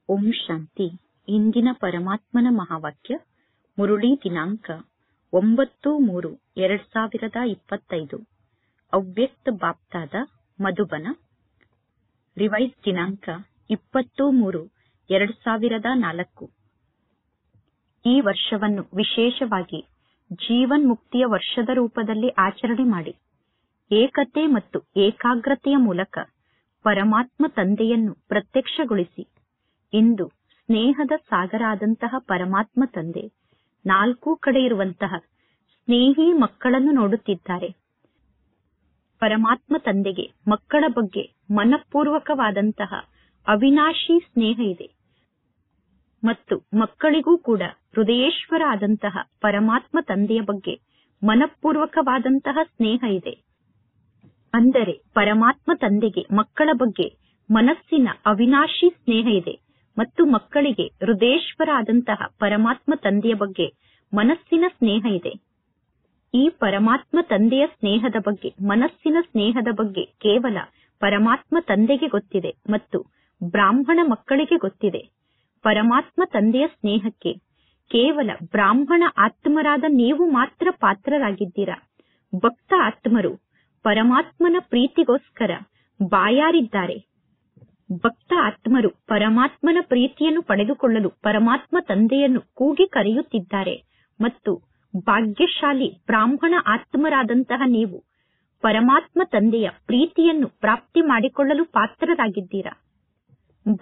ಓಂ ಶಾಂತಿ. ಇಂದಿನ ಪರಮಾತ್ಮನ ಮಹಾವಾಕ್ಯ ಮುರುಳಿ ದಿನಾಂಕ 9/3/2025. ಅವ್ಯಕ್ತ ಬಾಪ್ತಾದ ಮಧುಬನ. ರಿವೈಸ್ ದಿನಾಂಕ 20/3/2004. ಈ ವರ್ಷವನ್ನು ವಿಶೇಷವಾಗಿ ಜೀವನ್ ಮುಕ್ತಿಯ ವರ್ಷದ ರೂಪದಲ್ಲಿ ಆಚರಣೆ ಮಾಡಿ ಏಕತೆ ಮತ್ತು ಏಕಾಗ್ರತೆಯ ಮೂಲಕ ಪರಮಾತ್ಮ ತಂದೆಯನ್ನು ಪ್ರತ್ಯಕ್ಷಗೊಳಿಸಿ. ಇಂದು ಸ್ನೇಹದ ಸಾಗರ ಆದಂತಹ ಪರಮಾತ್ಮ ತಂದೆ 4 ಕಡೆ ಇರುವಂತಹ ಸ್ನೇಹಿ ಮಕ್ಕಳನ್ನು ನೋಡುತ್ತಿದ್ದಾರೆ. ಪರಮಾತ್ಮ ತಂದೆಗೆ ಮಕ್ಕಳ ಬಗ್ಗೆ ಮನಪೂರ್ವಕವಾದಂತಹ ಅವಿನಾಶಿ ಸ್ನೇಹ ಇದೆ ಮತ್ತು ಮಕ್ಕಳಿಗೂ ಕೂಡ ಹೃದಯೇಶ್ವರ ಆದಂತಹ ಪರಮಾತ್ಮ ತಂದೆಯ ಬಗ್ಗೆ ಮನಪೂರ್ವಕವಾದಂತಹ ಸ್ನೇಹ ಇದೆ. ಅಂದರೆ ಪರಮಾತ್ಮ ತಂದೆಗೆ ಮಕ್ಕಳ ಬಗ್ಗೆ ಮನಸ್ಸಿನ ಅವಿನಾಶಿ ಸ್ನೇಹ ಇದೆ ಮತ್ತು ಮಕ್ಕಳಿಗೆ ಹೃದಯೇಶ್ವರ ಆದಂತಹ ಪರಮಾತ್ಮ ತಂದೆಯ ಬಗ್ಗೆ ಮನಸ್ಸಿನ ಸ್ನೇಹ ಇದೆ. ಈ ಪರಮಾತ್ಮ ತಂದೆಯ ಸ್ನೇಹದ ಬಗ್ಗೆ, ಮನಸ್ಸಿನ ಸ್ನೇಹದ ಬಗ್ಗೆ ಕೇವಲ ಪರಮಾತ್ಮ ತಂದೆಗೆ ಗೊತ್ತಿದೆ ಮತ್ತು ಬ್ರಾಹ್ಮಣ ಮಕ್ಕಳಿಗೆ ಗೊತ್ತಿದೆ. ಪರಮಾತ್ಮ ತಂದೆಯ ಸ್ನೇಹಕ್ಕೆ ಕೇವಲ ಬ್ರಾಹ್ಮಣ ಆತ್ಮರಾದ ನೀವು ಮಾತ್ರ ಪಾತ್ರರಾಗಿದ್ದೀರಾ. ಭಕ್ತ ಆತ್ಮರು ಪರಮಾತ್ಮನ ಪ್ರೀತಿಗೋಸ್ಕರ ಬಾಯಾರಿದ್ದಾರೆ. ಭಕ್ತ ಆತ್ಮರು ಪರಮಾತ್ಮನ ಪ್ರೀತಿಯನ್ನು ಪಡೆದುಕೊಳ್ಳಲು ಪರಮಾತ್ಮ ತಂದೆಯನ್ನು ಕೂಗಿ ಕರೆಯುತ್ತಿದ್ದಾರೆ ಮತ್ತು ಭಾಗ್ಯಶಾಲಿ ಬ್ರಾಹ್ಮಣ ಆತ್ಮರಾದಂತಹ ನೀವು ಪರಮಾತ್ಮ ತಂದೆಯ ಪ್ರೀತಿಯನ್ನು ಪ್ರಾಪ್ತಿ ಮಾಡಿಕೊಳ್ಳಲು ಪಾತ್ರರಾಗಿದ್ದೀರಾ.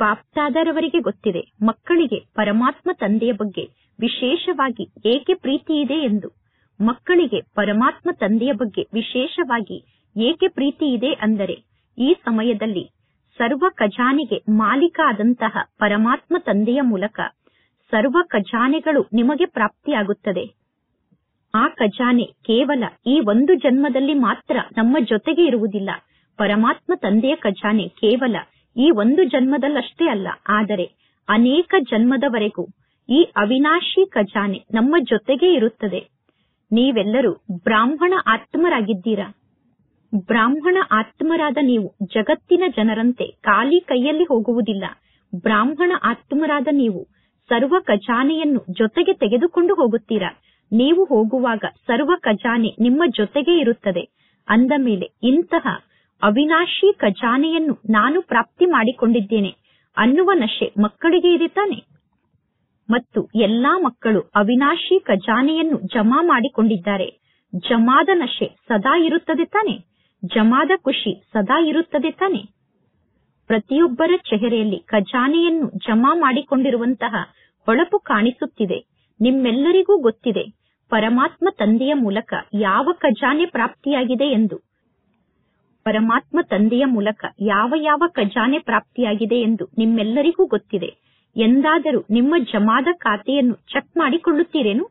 ಬಾಪ್ತಾದರವರಿಗೆ ಗೊತ್ತಿದೆ ಮಕ್ಕಳಿಗೆ ಪರಮಾತ್ಮ ತಂದೆಯ ಬಗ್ಗೆ ವಿಶೇಷವಾಗಿ ಏಕೆ ಪ್ರೀತಿ ಇದೆ ಎಂದು. ಮಕ್ಕಳಿಗೆ ಪರಮಾತ್ಮ ತಂದೆಯ ಬಗ್ಗೆ ವಿಶೇಷವಾಗಿ ಏಕೆ ಪ್ರೀತಿ ಇದೆ ಅಂದರೆ ಈ ಸಮಯದಲ್ಲಿ ಸರ್ವ ಖಜಾನೆಗೆ ಮಾಲೀಕ ಆದಂತಹ ಪರಮಾತ್ಮ ತಂದೆಯ ಮೂಲಕ ಸರ್ವ ಖಜಾನೆಗಳು ನಿಮಗೆ ಪ್ರಾಪ್ತಿಯಾಗುತ್ತದೆ. ಆ ಖಜಾನೆ ಕೇವಲ ಈ ಒಂದು ಜನ್ಮದಲ್ಲಿ ಮಾತ್ರ ನಮ್ಮ ಜೊತೆಗೆ ಇರುವುದಿಲ್ಲ. ಪರಮಾತ್ಮ ತಂದೆಯ ಖಜಾನೆ ಕೇವಲ ಈ ಒಂದು ಜನ್ಮದಲ್ಲಷ್ಟೇ ಅಲ್ಲ, ಆದರೆ ಅನೇಕ ಜನ್ಮದವರೆಗೂ ಈ ಅವಿನಾಶಿ ಖಜಾನೆ ನಮ್ಮ ಜೊತೆಗೆ ಇರುತ್ತದೆ. ನೀವೆಲ್ಲರೂ ಬ್ರಾಹ್ಮಣ ಆತ್ಮರಾಗಿದ್ದೀರಾ. ಬ್ರಾಹ್ಮಣ ಆತ್ಮರಾದ ನೀವು ಜಗತ್ತಿನ ಜನರಂತೆ ಖಾಲಿ ಕೈಯಲ್ಲಿ ಹೋಗುವುದಿಲ್ಲ. ಬ್ರಾಹ್ಮಣ ಆತ್ಮರಾದ ನೀವು ಸರ್ವ ಖಜಾನೆಯನ್ನು ಜೊತೆಗೆ ತೆಗೆದುಕೊಂಡು ಹೋಗುತ್ತೀರಾ. ನೀವು ಹೋಗುವಾಗ ಸರ್ವ ಖಜಾನೆ ನಿಮ್ಮ ಜೊತೆಗೆ ಇರುತ್ತದೆ. ಅಂದ ಮೇಲೆ ಇಂತಹ ಅವಿನಾಶಿ ಖಜಾನೆಯನ್ನು ನಾನು ಪ್ರಾಪ್ತಿ ಮಾಡಿಕೊಂಡಿದ್ದೇನೆ ಅನ್ನುವ ನಶೆ ಮಕ್ಕಳಿಗೆ ಇದೆ ತಾನೆ. ಮತ್ತು ಎಲ್ಲಾ ಮಕ್ಕಳು ಅವಿನಾಶಿ ಖಜಾನೆಯನ್ನು ಜಮಾ ಮಾಡಿಕೊಂಡಿದ್ದಾರೆ. ಜಮಾದ ನಶೆ ಸದಾ ಇರುತ್ತದೆ ತಾನೆ. ಜಮಾದ ಖುಷಿ ಸದಾ ಇರುತ್ತದೆ ತಾನೆ. ಪ್ರತಿಯೊಬ್ಬರ ಚೆಹರೆಯಲ್ಲಿ ಖಜಾನೆಯನ್ನು ಜಮಾ ಮಾಡಿಕೊಂಡಿರುವಂತಹ ಹೊಳಪು ಕಾಣಿಸುತ್ತಿದೆ. ನಿಮ್ಮೆಲ್ಲರಿಗೂ ಗೊತ್ತಿದೆ ಪರಮಾತ್ಮ ತಂದೆಯ ಮೂಲಕ ಯಾವ ಖಜಾನೆ ಪ್ರಾಪ್ತಿಯಾಗಿದೆ ಎಂದು. ಪರಮಾತ್ಮ ತಂದೆಯ ಮೂಲಕ ಯಾವ ಯಾವ ಖಜಾನೆ ಪ್ರಾಪ್ತಿಯಾಗಿದೆ ಎಂದು ನಿಮ್ಮೆಲ್ಲರಿಗೂ ಗೊತ್ತಿದೆ. ಎಂದಾದರೂ ನಿಮ್ಮ ಜಮಾದ ಖಾತೆಯನ್ನು ಚೆಕ್ ಮಾಡಿಕೊಳ್ಳುತ್ತೀರೇನು?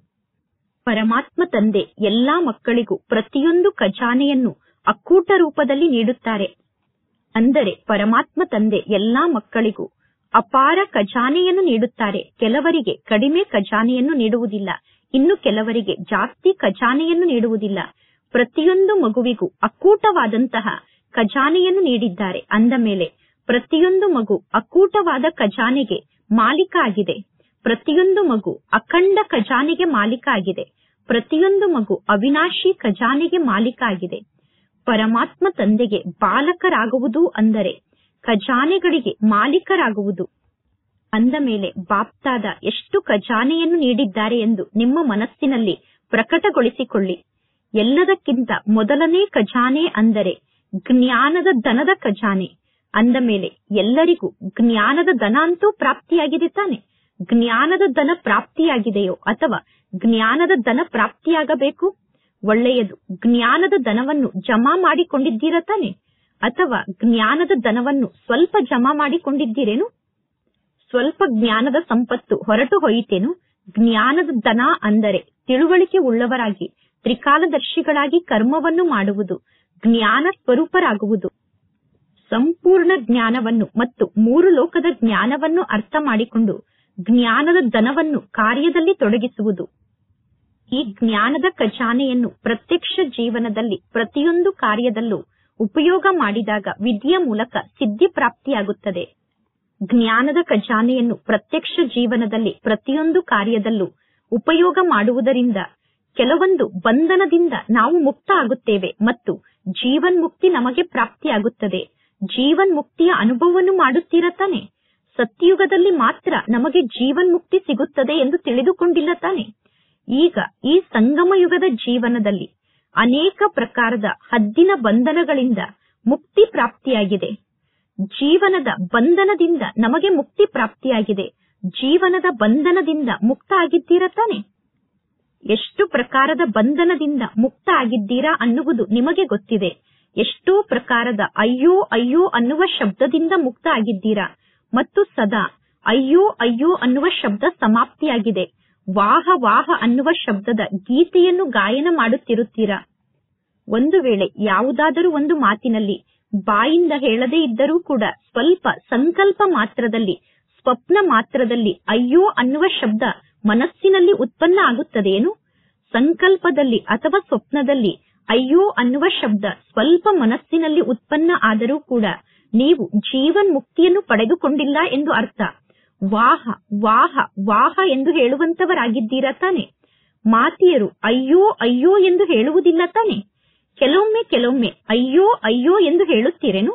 ಪರಮಾತ್ಮ ತಂದೆ ಎಲ್ಲಾ ಮಕ್ಕಳಿಗೂ ಪ್ರತಿಯೊಂದು ಖಜಾನೆಯನ್ನು ಅಕ್ಕೂಟ ರೂಪದಲ್ಲಿ ನೀಡುತ್ತಾರೆ. ಅಂದರೆ ಪರಮಾತ್ಮ ತಂದೆ ಎಲ್ಲಾ ಮಕ್ಕಳಿಗೂ ಅಪಾರ ಖಜಾನೆಯನ್ನು ನೀಡುತ್ತಾರೆ. ಕೆಲವರಿಗೆ ಕಡಿಮೆ ಖಜಾನೆಯನ್ನು ನೀಡುವುದಿಲ್ಲ, ಇನ್ನು ಕೆಲವರಿಗೆ ಜಾಸ್ತಿ ಖಜಾನೆಯನ್ನು ನೀಡುವುದಿಲ್ಲ. ಪ್ರತಿಯೊಂದು ಮಗುವಿಗೂ ಅಕ್ಕೂಟವಾದಂತಹ ಖಜಾನೆಯನ್ನು ನೀಡಿದ್ದಾರೆ. ಅಂದ ಮೇಲೆ ಪ್ರತಿಯೊಂದು ಮಗು ಅಕ್ಕೂಟವಾದ ಖಜಾನೆಗೆ ಮಾಲೀಕ ಆಗಿದೆ. ಪ್ರತಿಯೊಂದು ಮಗು ಅಖಂಡ ಖಜಾನೆಗೆ ಮಾಲೀಕ ಆಗಿದೆ. ಪ್ರತಿಯೊಂದು ಮಗು ಅವಿನಾಶಿ ಖಜಾನೆಗೆ ಮಾಲೀಕ ಆಗಿದೆ. ಪರಮಾತ್ಮ ತಂದೆಗೆ ಬಾಲಕರಾಗುವುದು ಅಂದರೆ ಖಜಾನೆಗಳಿಗೆ ಮಾಲೀಕರಾಗುವುದು. ಅಂದ ಮೇಲೆ ಬಾಪ್ತಾದ ಎಷ್ಟು ಖಜಾನೆಯನ್ನು ನೀಡಿದ್ದಾರೆ ಎಂದು ನಿಮ್ಮ ಮನಸ್ಸಿನಲ್ಲಿ ಪ್ರಕಟಗೊಳಿಸಿಕೊಳ್ಳಿ. ಎಲ್ಲದಕ್ಕಿಂತ ಮೊದಲನೇ ಖಜಾನೆ ಅಂದರೆ ಜ್ಞಾನದ ಧನದ ಖಜಾನೆ. ಅಂದ ಮೇಲೆ ಎಲ್ಲರಿಗೂ ಜ್ಞಾನದ ಧನ ಅಂತೂ ಪ್ರಾಪ್ತಿಯಾಗಿದೆ ತಾನೆ. ಜ್ಞಾನದ ಧನ ಪ್ರಾಪ್ತಿಯಾಗಿದೆಯೋ ಅಥವಾ ಜ್ಞಾನದ ಧನ ಪ್ರಾಪ್ತಿಯಾಗಬೇಕು? ಒಳ್ಳೆಯದು. ಜ್ಞಾನದ ಧನವನ್ನು ಜಮಾ ಮಾಡಿಕೊಂಡಿದ್ದೀರಾ ತಾನೆ, ಅಥವಾ ಜ್ಞಾನದ ಧನವನ್ನು ಸ್ವಲ್ಪ ಜಮಾ ಮಾಡಿಕೊಂಡಿದ್ದೀರೇನು? ಸ್ವಲ್ಪ ಜ್ಞಾನದ ಸಂಪತ್ತು ಹೊರಟು ಹೋಯಿತೇನು? ಜ್ಞಾನದ ಧನ ಅಂದರೆ ತಿಳುವಳಿಕೆ ಉಳ್ಳವರಾಗಿ ತ್ರಿಕಾಲದರ್ಶಿಗಳಾಗಿ ಕರ್ಮವನ್ನು ಮಾಡುವುದು, ಜ್ಞಾನ ಸ್ವರೂಪರಾಗುವುದು, ಸಂಪೂರ್ಣ ಜ್ಞಾನವನ್ನು ಮತ್ತು 3 ಲೋಕದ ಜ್ಞಾನವನ್ನು ಅರ್ಥ ಮಾಡಿಕೊಂಡು ಜ್ಞಾನದ ಧನವನ್ನು ಕಾರ್ಯದಲ್ಲಿ ತೊಡಗಿಸುವುದು. ಈ ಜ್ಞಾನದ ಖಜಾನೆಯನ್ನು ಪ್ರತ್ಯಕ್ಷ ಜೀವನದಲ್ಲಿ ಪ್ರತಿಯೊಂದು ಕಾರ್ಯದಲ್ಲೂ ಉಪಯೋಗ ಮಾಡಿದಾಗ ವಿದ್ಯೆಯ ಮೂಲಕ ಸಿದ್ಧಿ ಪ್ರಾಪ್ತಿಯಾಗುತ್ತದೆ. ಜ್ಞಾನದ ಖಜಾನೆಯನ್ನು ಪ್ರತ್ಯಕ್ಷ ಜೀವನದಲ್ಲಿ ಪ್ರತಿಯೊಂದು ಕಾರ್ಯದಲ್ಲೂ ಉಪಯೋಗ ಮಾಡುವುದರಿಂದ ಕೆಲವೊಂದು ಬಂಧನದಿಂದ ನಾವು ಮುಕ್ತ ಆಗುತ್ತೇವೆ ಮತ್ತು ಜೀವನ್ ಮುಕ್ತಿ ನಮಗೆ ಪ್ರಾಪ್ತಿಯಾಗುತ್ತದೆ. ಜೀವನ್ ಮುಕ್ತಿಯ ಅನುಭವವನ್ನು ಮಾಡುತ್ತೀರ ತಾನೆ? ಸತ್ಯಯುಗದಲ್ಲಿ ಮಾತ್ರ ನಮಗೆ ಜೀವನ್ ಮುಕ್ತಿ ಸಿಗುತ್ತದೆ ಎಂದು ತಿಳಿದುಕೊಂಡಿಲ್ಲ ತಾನೆ? ಈಗ ಈ ಸಂಗಮ ಯುಗದ ಜೀವನದಲ್ಲಿ ಅನೇಕ ಪ್ರಕಾರದ ಹದ್ದಿನ ಬಂಧನಗಳಿಂದ ಮುಕ್ತಿ ಪ್ರಾಪ್ತಿಯಾಗಿದೆ. ಜೀವನದ ಬಂಧನದಿಂದ ನಮಗೆ ಮುಕ್ತಿ ಪ್ರಾಪ್ತಿಯಾಗಿದೆ. ಜೀವನದ ಬಂಧನದಿಂದ ಮುಕ್ತ ಆಗಿದ್ದೀರಾ ತಾನೆ? ಎಷ್ಟು ಪ್ರಕಾರದ ಬಂಧನದಿಂದ ಮುಕ್ತ ಆಗಿದ್ದೀರಾ ಅನ್ನುವುದು ನಿಮಗೆ ಗೊತ್ತಿದೆ. ಎಷ್ಟೋ ಪ್ರಕಾರದ ಅಯ್ಯೋ ಅಯ್ಯೋ ಅನ್ನುವ ಶಬ್ದದಿಂದ ಮುಕ್ತ ಆಗಿದ್ದೀರಾ ಮತ್ತು ಸದಾ ಅಯ್ಯೋ ಅಯ್ಯೋ ಅನ್ನುವ ಶಬ್ದ ಸಮಾಪ್ತಿಯಾಗಿದೆ. ವಾಹ ವಾಹ ಅನ್ನುವ ಶಬ್ದದ ಗೀತೆಯನ್ನು ಗಾಯನ ಮಾಡುತ್ತಿರುತ್ತೀರಾ. ಒಂದು ವೇಳೆ ಯಾವುದಾದರೂ ಒಂದು ಮಾತಿನಲ್ಲಿ ಬಾಯಿಂದ ಹೇಳದೇ ಇದ್ದರೂ ಕೂಡ ಸ್ವಲ್ಪ ಸಂಕಲ್ಪ ಮಾತ್ರದಲ್ಲಿ, ಸ್ವಪ್ನ ಮಾತ್ರದಲ್ಲಿ ಅಯ್ಯೋ ಅನ್ನುವ ಶಬ್ದ ಮನಸ್ಸಿನಲ್ಲಿ ಉತ್ಪನ್ನ ಆಗುತ್ತದೇನು? ಸಂಕಲ್ಪದಲ್ಲಿ ಅಥವಾ ಸ್ವಪ್ನದಲ್ಲಿ ಅಯ್ಯೋ ಅನ್ನುವ ಶಬ್ದ ಸ್ವಲ್ಪ ಮನಸ್ಸಿನಲ್ಲಿ ಉತ್ಪನ್ನ ಆದರೂ ಕೂಡ ನೀವು ಜೀವನ್ ಮುಕ್ತಿಯನ್ನು ಪಡೆದುಕೊಂಡಿಲ್ಲ ಎಂದು ಅರ್ಥ. ವಾಹ ವಾಹ ವಾಹ ಎಂದು ಹೇಳುವಂತವರಾಗಿದ್ದೀರಾ ತಾನೆ? ಮಾತೆಯರು ಅಯ್ಯೋ ಅಯ್ಯೋ ಎಂದು ಹೇಳುವುದಿಲ್ಲ ತಾನೆ? ಕೆಲವೊಮ್ಮೆ ಅಯ್ಯೋ ಅಯ್ಯೋ ಎಂದು ಹೇಳುತ್ತೀರೇನು?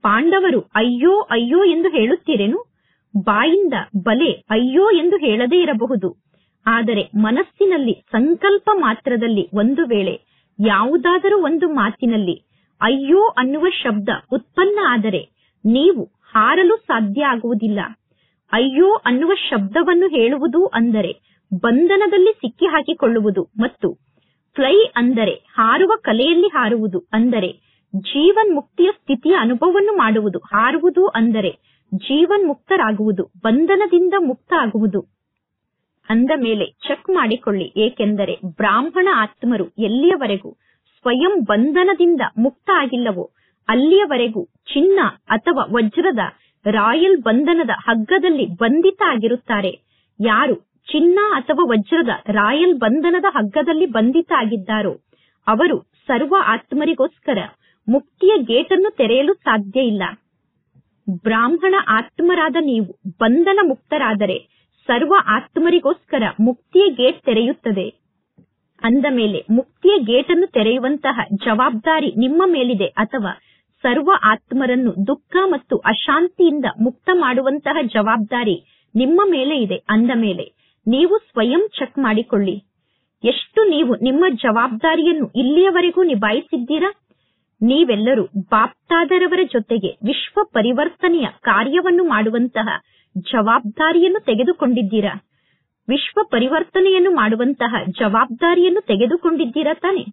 ಪಾಂಡವರು ಅಯ್ಯೋ ಅಯ್ಯೋ ಎಂದು ಹೇಳುತ್ತೀರೇನು? ಬಾಯಿಂದ ಬಲೆ ಅಯ್ಯೋ ಎಂದು ಹೇಳದೇ ಇರಬಹುದು, ಆದರೆ ಮನಸ್ಸಿನಲ್ಲಿ ಸಂಕಲ್ಪ ಮಾತ್ರದಲ್ಲಿ ಒಂದು ವೇಳೆ ಯಾವುದಾದರೂ ಒಂದು ಮಾತಿನಲ್ಲಿ ಅಯ್ಯೋ ಅನ್ನುವ ಶಬ್ದ ಉತ್ಪನ್ನ ಆದರೆ ನೀವು ಹಾರಲು ಸಾಧ್ಯ ಆಗುವುದಿಲ್ಲ. ಅಯ್ಯೋ ಅನ್ನುವ ಶಬ್ದವನ್ನು ಹೇಳುವುದು ಅಂದರೆ ಬಂಧನದಲ್ಲಿ ಸಿಕ್ಕಿ ಹಾಕಿಕೊಳ್ಳುವುದು ಮತ್ತು ಫ್ಲೈ ಅಂದರೆ ಹಾರುವ ಕಲೆಯಲ್ಲಿ ಹಾರುವುದು, ಅಂದರೆ ಜೀವನ್ ಮುಕ್ತಿಯ ಸ್ಥಿತಿಯ ಅನುಭವವನ್ನು ಮಾಡುವುದು. ಹಾರುವುದು ಅಂದರೆ ಜೀವನ್ ಮುಕ್ತರಾಗುವುದು, ಬಂಧನದಿಂದ ಮುಕ್ತ ಆಗುವುದು. ಅಂದ ಮೇಲೆ ಚೆಕ್ ಮಾಡಿಕೊಳ್ಳಿ, ಏಕೆಂದರೆ ಬ್ರಾಹ್ಮಣ ಆತ್ಮರು ಎಲ್ಲಿಯವರೆಗೂ ಸ್ವಯಂ ಬಂಧನದಿಂದ ಮುಕ್ತ ಆಗಿಲ್ಲವೋ ಅಲ್ಲಿಯವರೆಗೂ ಚಿನ್ನ ಅಥವಾ ವಜ್ರದ ರಾಯಲ್ ಬಂಧನದ ಹಗ್ಗದಲ್ಲಿ ಬಂಧಿತ ಆಗಿರುತ್ತಾರೆ. ಯಾರು ಚಿನ್ನ ಅಥವಾ ವಜ್ರದ ರಾಯಲ್ ಬಂಧನದ ಹಗ್ಗದಲ್ಲಿ ಬಂಧಿತ ಆಗಿದ್ದಾರೋ ಅವರು ಸರ್ವ ಆತ್ಮರಿಗೋಸ್ಕರ ಮುಕ್ತಿಯ ಗೇಟನ್ನು ತೆರೆಯಲು ಸಾಧ್ಯ ಇಲ್ಲ. ಬ್ರಾಹ್ಮಣ ಆತ್ಮರಾದ ನೀವು ಬಂಧನ ಮುಕ್ತರಾದರೆ ಸರ್ವ ಆತ್ಮರಿಗೋಸ್ಕರ ಮುಕ್ತಿಯ ಗೇಟ್ ತೆರೆಯುತ್ತದೆ. ಅಂದ ಮೇಲೆ ಮುಕ್ತಿಯ ಗೇಟನ್ನು ತೆರೆಯುವಂತಹ ಜವಾಬ್ದಾರಿ ನಿಮ್ಮ ಮೇಲಿದೆ, ಅಥವಾ ಸರ್ವ ಆತ್ಮರನ್ನು ದುಃಖ ಮತ್ತು ಅಶಾಂತಿಯಿಂದ ಮುಕ್ತ ಮಾಡುವಂತಹ ಜವಾಬ್ದಾರಿ ನಿಮ್ಮ ಮೇಲೆ ಇದೆ. ಅಂದ ಮೇಲೆ ನೀವು ಸ್ವಯಂ ಚೆಕ್ ಮಾಡಿಕೊಳ್ಳಿ, ಎಷ್ಟು ನೀವು ನಿಮ್ಮ ಜವಾಬ್ದಾರಿಯನ್ನು ಇಲ್ಲಿಯವರೆಗೂ ನಿಭಾಯಿಸಿದ್ದೀರಾ? ನೀವೆಲ್ಲರೂ ಬಾಪ್ತಾದರವರ ಜೊತೆಗೆ ವಿಶ್ವ ಪರಿವರ್ತನೆಯ ಕಾರ್ಯವನ್ನು ಮಾಡುವಂತಹ ಜವಾಬ್ದಾರಿಯನ್ನು ತೆಗೆದುಕೊಂಡಿದ್ದೀರಾ? ವಿಶ್ವ ಪರಿವರ್ತನೆಯನ್ನು ಮಾಡುವಂತಹ ಜವಾಬ್ದಾರಿಯನ್ನು ತೆಗೆದುಕೊಂಡಿದ್ದೀರಾ ತಾನೆ?